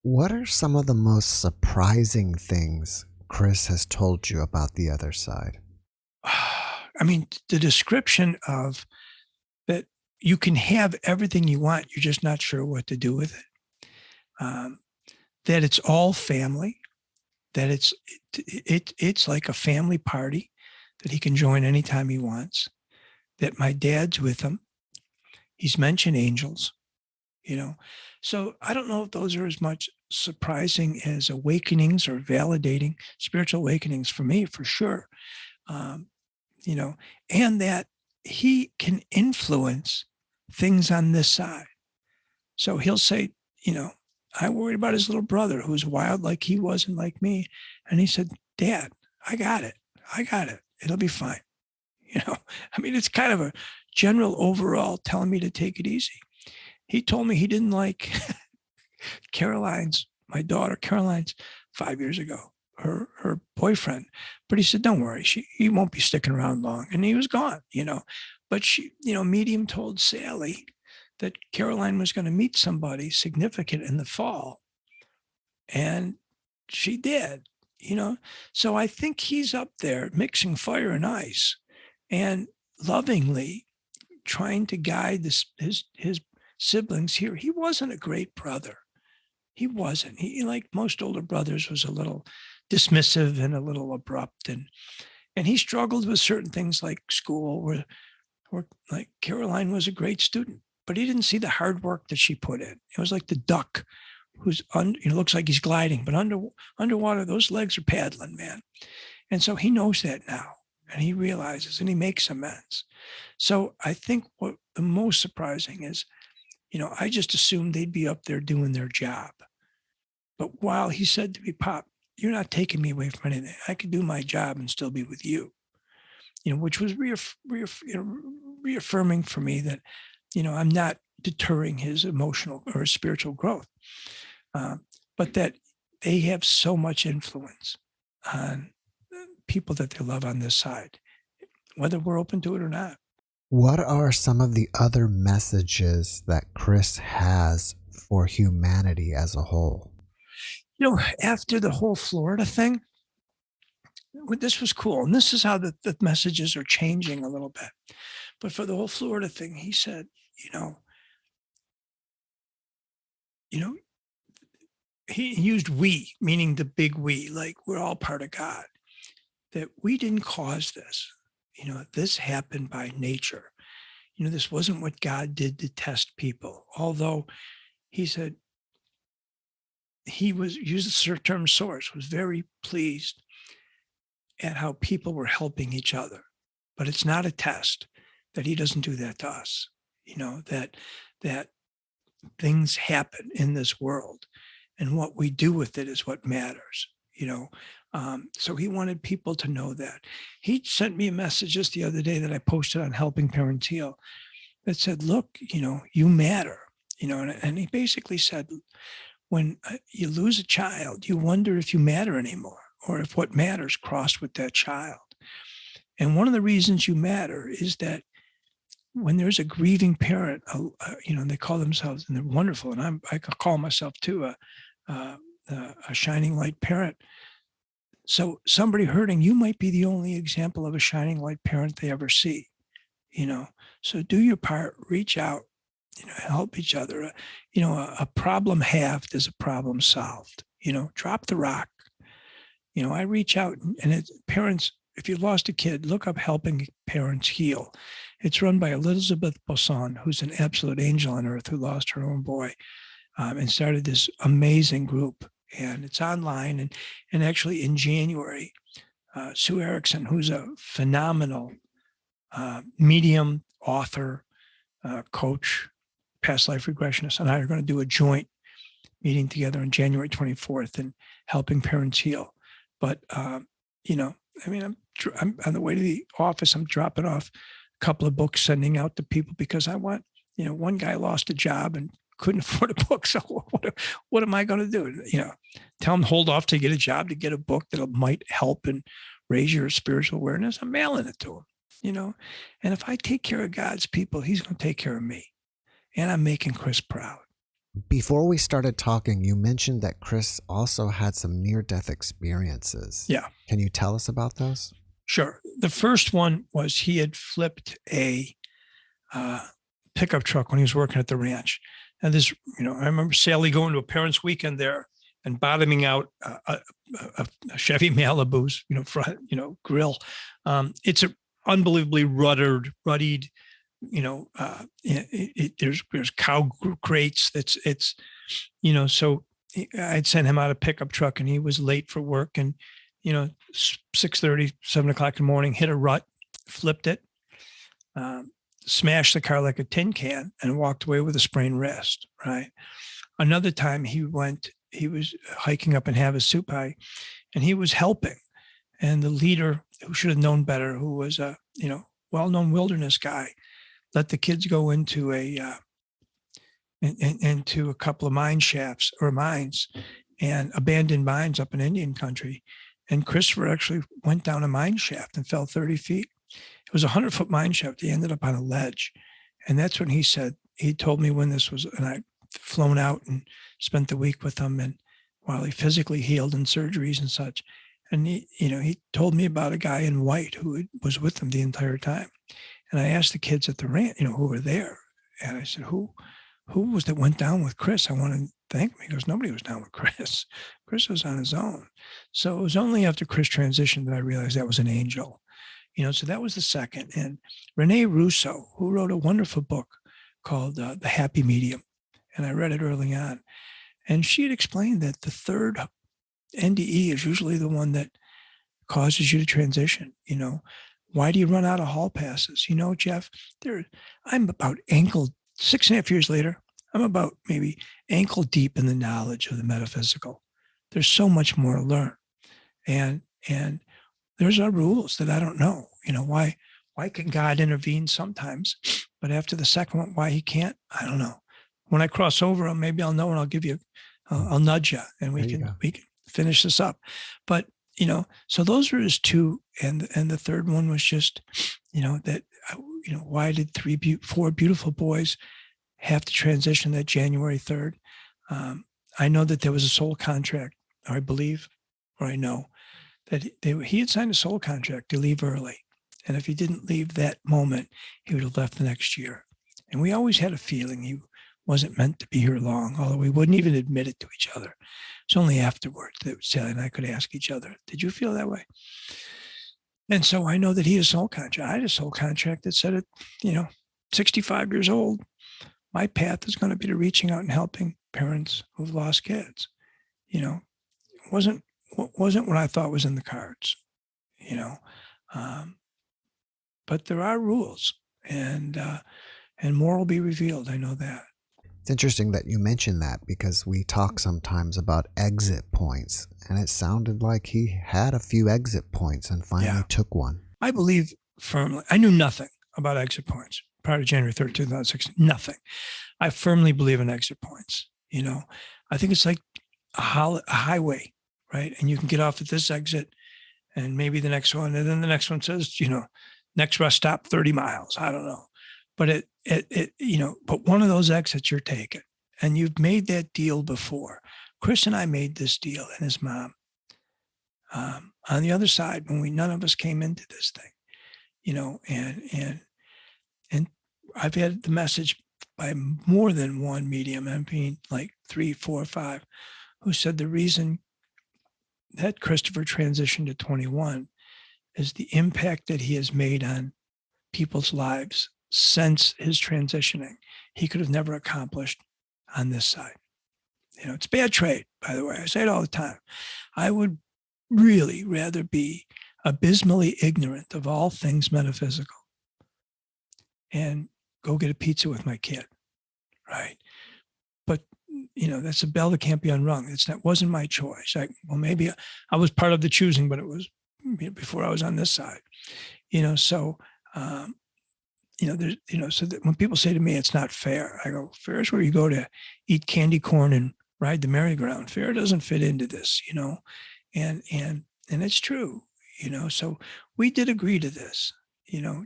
What are some of the most surprising things Chris has told you about the other side? I mean, the description of that you can have everything you want, you're just not sure what to do with it. That it's all family, that it's like a family party that he can join anytime he wants, that my dad's with him. He's mentioned angels, So I don't know if those are as much surprising as awakenings or validating spiritual awakenings for me, for sure. And that he can influence things on this side. So he'll say, I worried about his little brother who's wild like he was and like me. And he said, Dad, I got it. It'll be fine. It's kind of a general overall telling me to take it easy. He told me he didn't like my daughter Caroline's 5 years ago, her boyfriend. But he said, don't worry, he won't be sticking around long. And he was gone, But she, medium told Sally that Caroline was going to meet somebody significant in the fall. And she did, So I think he's up there mixing fire and ice and lovingly trying to guide his siblings here. He wasn't a great brother. He wasn't. He, like most older brothers, was a little dismissive and a little abrupt. And he struggled with certain things like school, where like Caroline was a great student, but he didn't see the hard work that she put in. It was like the duck who's looks like he's gliding, but underwater, those legs are paddling, man. And so he knows that now, and he realizes, and he makes amends. So I think what the most surprising is, I just assumed they'd be up there doing their job. But while he said to me, Pop, you're not taking me away from anything. I could do my job and still be with you, which was reaffirming for me that, I'm not deterring his emotional or his spiritual growth, but that they have so much influence on people that they love on this side, whether we're open to it or not. What are some of the other messages that Chris has for humanity as a whole? After the whole Florida thing, this was cool. And this is how the messages are changing a little bit. But for the whole Florida thing, he said, he used we, meaning the big we, like we're all part of God, that we didn't cause this. This happened by nature. This wasn't what God did to test people. Although he said he used the term source, was very pleased at how people were helping each other. But it's not a test, that he doesn't do that to us. That things happen in this world, and what we do with it is what matters. So he wanted people to know that. He sent me a message just the other day that I posted on Helping Parents Heal that said, look, you matter, and he basically said, when you lose a child, you wonder if you matter anymore, or if what matters crossed with that child. And one of the reasons you matter is that when there's a grieving parent, they call themselves, and they're wonderful, and I call myself too a shining light parent. So somebody hurting, you might be the only example of a shining light parent they ever see. So do your part, reach out, help each other. A problem halved is a problem solved. Drop the rock. I reach out, and it's parents. If you lost a kid, look up Helping Parents Heal. It's run by Elizabeth Bosson, who's an absolute angel on earth, who lost her own boy, and started this amazing group. And it's online. And actually in January, Sue Erickson, who's a phenomenal medium, author, coach, past life regressionist, and I are going to do a joint meeting together on January 24th and Helping Parents Heal. But, I'm on the way to the office. I'm dropping off a couple of books, sending out to people because I want, one guy lost a job and couldn't afford a book. So what am I going to do? Tell him hold off to get a job, to get a book that might help and raise your spiritual awareness. I'm mailing it to him, and if I take care of God's people, he's going to take care of me. And I'm making Chris proud. Before we started talking, you mentioned that Chris also had some near-death experiences. Yeah. Can you tell us about those? Sure. The first one was he had flipped a pickup truck when he was working at the ranch. And this, I remember Sally going to a parents' weekend there and bottoming out a Chevy Malibu's, front, grill. It's a unbelievably ruddied, there's cow crates. So I'd sent him out a pickup truck and he was late for work, and 6:30, 7 o'clock in the morning, hit a rut, flipped it, smashed the car like a tin can, and walked away with a sprained wrist. Right. Another time he was hiking up in Havasupai, and he was helping, and the leader, who should have known better, who was a well-known wilderness guy, let the kids go into into a couple of mine shafts or mines, and abandoned mines up in Indian country. And Christopher actually went down a mine shaft and fell 30 feet. It was a 100-foot mine shaft. He ended up on a ledge. And that's when he told me when this was, and I'd flown out and spent the week with him, and while he physically healed in surgeries and such. And he told me about a guy in white who was with him the entire time. And I asked the kids at the ranch, who were there. And I said, who was that went down with Chris? I want to thank him. He goes, nobody was down with Chris. Chris was on his own. So it was only after Chris transitioned that I realized that was an angel. So that was the second. And Renee Russo, who wrote a wonderful book called The Happy Medium, and I read it early on. And she had explained that the third NDE is usually the one that causes you to transition. Why do you run out of hall passes? Jeff, I'm about 6.5 years later, I'm about maybe ankle deep in the knowledge of the metaphysical. There's so much more to learn. And there's our rules that I don't know. Why can God intervene sometimes, but after the second one, why he can't? I don't know. When I cross over him, maybe I'll know, and I'll give you, I'll nudge you, and we can finish this up. But so those were his two, and the third one was just, why did 4 beautiful boys have to transition that January 3rd? I know that there was a soul contract, or I believe, or I know that he had signed a soul contract to leave early. And if he didn't leave that moment, he would have left the next year. And we always had a feeling he wasn't meant to be here long, although we wouldn't even admit it to each other. It's only afterwards that Sally and I could ask each other, did you feel that way? And so I know that he had a soul contract. I had a soul contract that said, 65 years old, my path is going to be to reaching out and helping parents who've lost kids. It wasn't what I thought was in the cards, but there are rules, and more will be revealed. I know that. It's interesting that you mentioned that, because we talk sometimes about exit points, and it sounded like he had a few exit points and finally took one. I believe firmly. I knew nothing about exit points prior to January 3rd, 2016. Nothing. I firmly believe in exit points. I think it's like a highway, right? And you can get off at this exit and maybe the next one, and then the next one says, next rest stop 30 miles. I don't know. But but one of those exits you're taking, and you've made that deal before. Chris and I made this deal, and his mom, on the other side, when none of us came into this thing, and I've had the message by more than one medium, I mean, like 3, 4, 5, who said the reason that Christopher transitioned to 21 is the impact that he has made on people's lives since his transitioning. He could have never accomplished on this side. It's bad trade, by the way. I say it all the time. I would really rather be abysmally ignorant of all things metaphysical and go get a pizza with my kid, right? But that's a bell that can't be unrung. That wasn't my choice. Maybe I was part of the choosing, but it was before I was on this side. So that when people say to me it's not fair, I go, fair is where you go to eat candy corn and ride the merry-go-round. Fair doesn't fit into this, and it's true, So we did agree to this,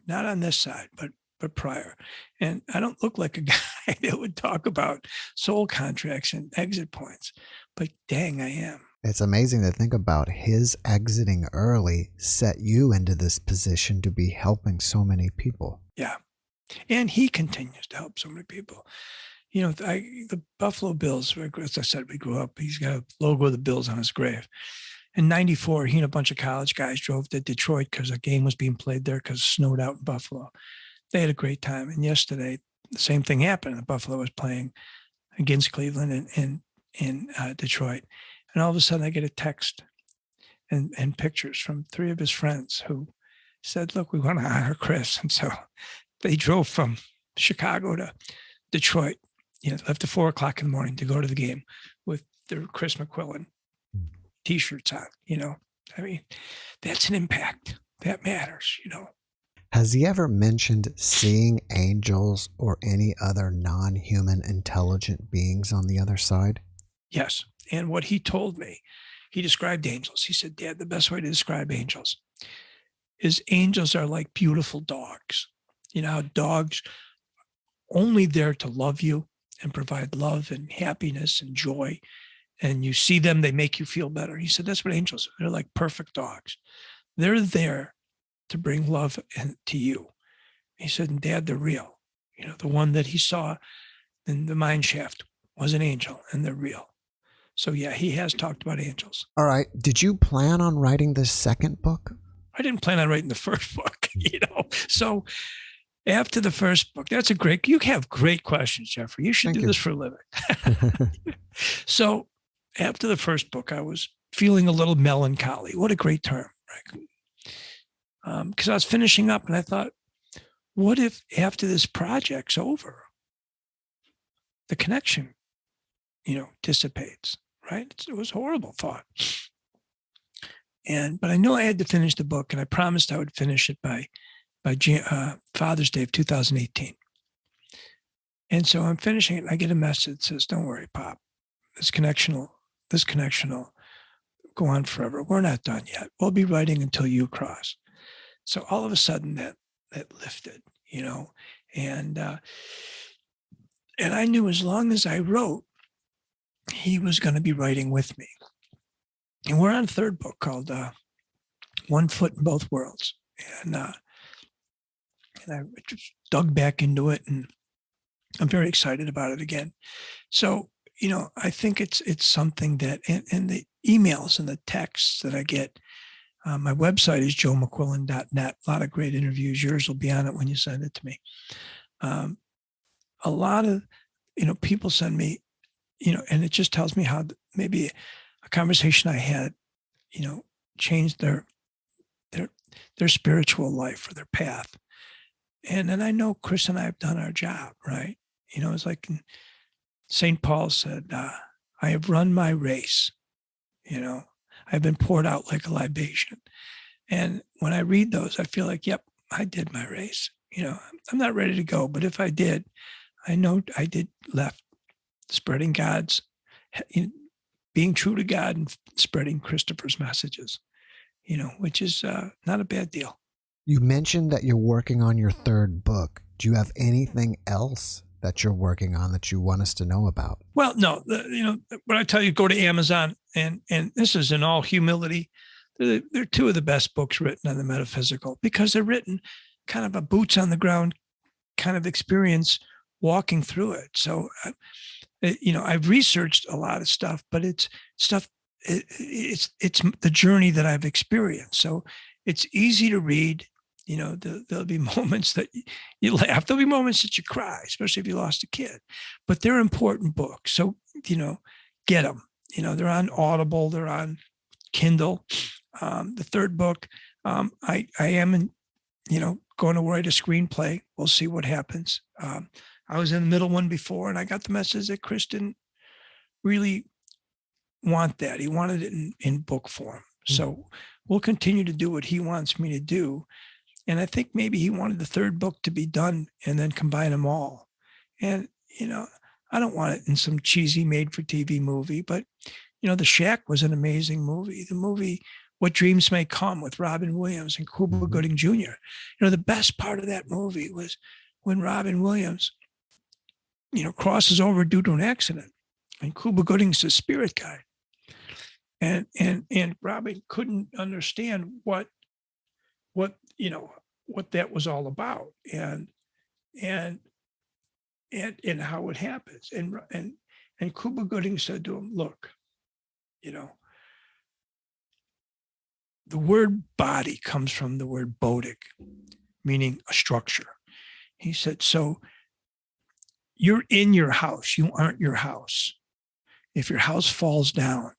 not on this side, but prior. And I don't look like a guy that would talk about soul contracts and exit points, but dang, I am. It's amazing to think about his exiting early set you into this position to be helping so many people. Yeah. And he continues to help so many people. The Buffalo Bills, as I said, we grew up, he's got a logo of the Bills on his grave. In 94, he and a bunch of college guys drove to Detroit because a game was being played there because it snowed out in Buffalo. They had a great time. And yesterday, the same thing happened. Buffalo was playing against Cleveland in Detroit. And all of a sudden I get a text and pictures from 3 of his friends who said, look, we want to honor Chris. And so they drove from Chicago to Detroit, left at 4:00 in the morning to go to the game with their Chris McQuillen T-shirts on, I mean, that's an impact that matters, Has he ever mentioned seeing angels or any other non-human intelligent beings on the other side? Yes. And what he told me, he described angels. He said, Dad, the best way to describe angels is angels are like beautiful dogs. Dogs only there to love you and provide love and happiness and joy. And you see them, they make you feel better. He said, that's what angels are. They're like perfect dogs. They're there to bring love to you. He said, and Dad, they're real. The one that he saw in the mine shaft was an angel, and they're real. So yeah, he has talked about angels. All right. Did you plan on writing this second book? I didn't plan on writing the first book, So after the first book, you have great questions, Jeffrey. You should do this for a living. So after the first book, I was feeling a little melancholy. What a great term, right? Because I was finishing up and I thought, what if after this project's over, the connection, dissipates, right? It was a horrible thought. But I knew I had to finish the book, and I promised I would finish it by Father's Day of 2018. And so I'm finishing it, and I get a message that says, don't worry, Pop, this connection will go on forever. We're not done yet. We'll be writing until you cross. So all of a sudden that lifted, and I knew as long as I wrote, he was going to be writing with me. And we're on a third book called One Foot in Both Worlds. And I just dug back into it, and I'm very excited about it again. So, I think it's something that, and the emails and the texts that I get, my website is joemcquillen.net. A lot of great interviews. Yours will be on it when you send it to me. A lot of, people send me, and it just tells me how maybe a conversation I had, changed their spiritual life or their path. And then I know Chris and I have done our job, right? It's like St. Paul said, I have run my race, I've been poured out like a libation. And when I read those, I feel like, yep, I did my race. I'm not ready to go, but if I did, I know I did left spreading God's, being true to God and spreading Christopher's messages. which is not a bad deal. You mentioned that you're working on your third book. Do you have anything else that you're working on that you want us to know about? Well, no, what I tell you, go to Amazon, and this is in all humility. They're two of the best books written on the metaphysical, because they're written kind of a boots on the ground kind of experience walking through it. So, I've researched a lot of stuff, but it's the journey that I've experienced. So it's easy to read. There'll be moments that you laugh. There'll be moments that you cry, especially if you lost a kid. But they're important books. So, get them. They're on Audible. They're on Kindle. The third book, I am going to write a screenplay. We'll see what happens. I was in the middle one before, and I got the message that Chris didn't really want that. He wanted it in book form. So we'll continue to do what he wants me to do. And I think maybe he wanted the third book to be done and then combine them all. And, I don't want it in some cheesy made-for-TV movie, but, The Shack was an amazing movie. The movie What Dreams May Come with Robin Williams and Cuba Gooding Jr. The best part of that movie was when Robin Williams, crosses over due to an accident, and Cuba Gooding's a spirit guide. And Robin couldn't understand what that was all about, and how it happens. And Cuba Gooding said to him, look, the word body comes from the word bodhic, meaning a structure. He said, so you're in your house, you aren't your house. If your house falls down,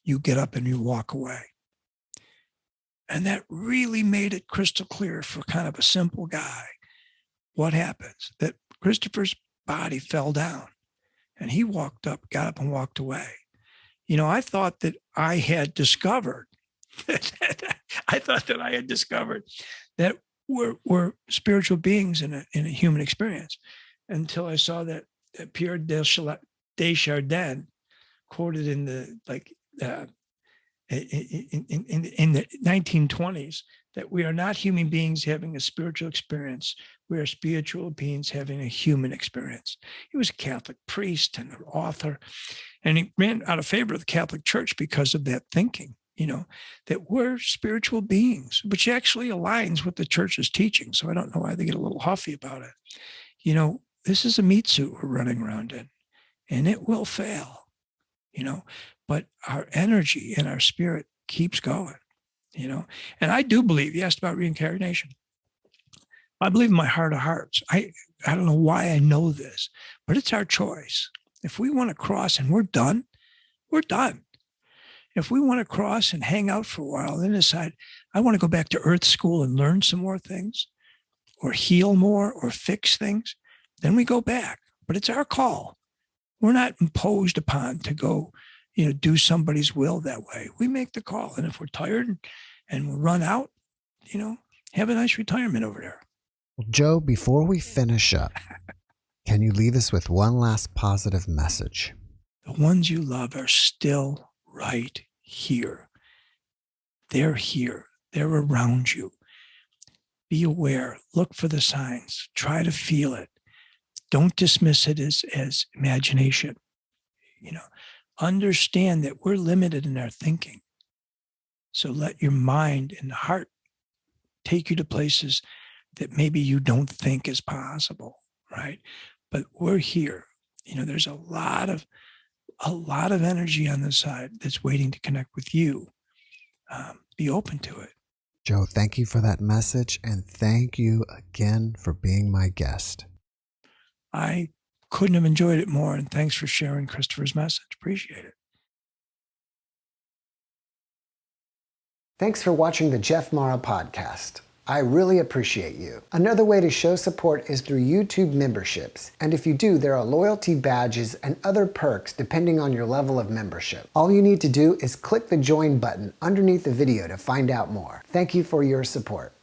you get up and you walk away. And that really made it crystal clear for kind of a simple guy. What happens? That Christopher's body fell down and he got up and walked away. I thought that I had discovered that we're spiritual beings in a human experience, until I saw that Pierre Desjardins quoted in the in the 1920s, that we are not human beings having a spiritual experience. We are spiritual beings having a human experience. He was a Catholic priest and an author, and he ran out of favor of the Catholic Church because of that thinking, that we're spiritual beings, which actually aligns with the church's teaching. So I don't know why they get a little huffy about it. This is a meat suit we're running around in, and it will fail, but our energy and our spirit keeps going, and I do believe, you asked about reincarnation. I believe in my heart of hearts. I don't know why I know this, but it's our choice. If we want to cross and we're done, we're done. If we want to cross and hang out for a while, then decide, I want to go back to Earth School and learn some more things, or heal more, or fix things, then we go back. But it's our call. We're not imposed upon to go, do somebody's will that way. We make the call. And if we're tired and we run out, have a nice retirement over there. Well, Joe, before we finish up, can you leave us with one last positive message? The ones you love are still right here. They're here. They're around you. Be aware. Look for the signs. Try to feel it. Don't dismiss it as imagination. Understand that we're limited in our thinking. So let your mind and heart take you to places that maybe you don't think is possible, right? But we're here. There's a lot of energy on this side that's waiting to connect with you. Be open to it. Joe, thank you for that message, and thank you again for being my guest. I couldn't have enjoyed it more, and thanks for sharing Christopher's message. Appreciate it. Thanks for watching the JeffMara podcast. I really appreciate you. Another way to show support is through YouTube memberships. And if you do, there are loyalty badges and other perks depending on your level of membership. All you need to do is click the join button underneath the video to find out more. Thank you for your support.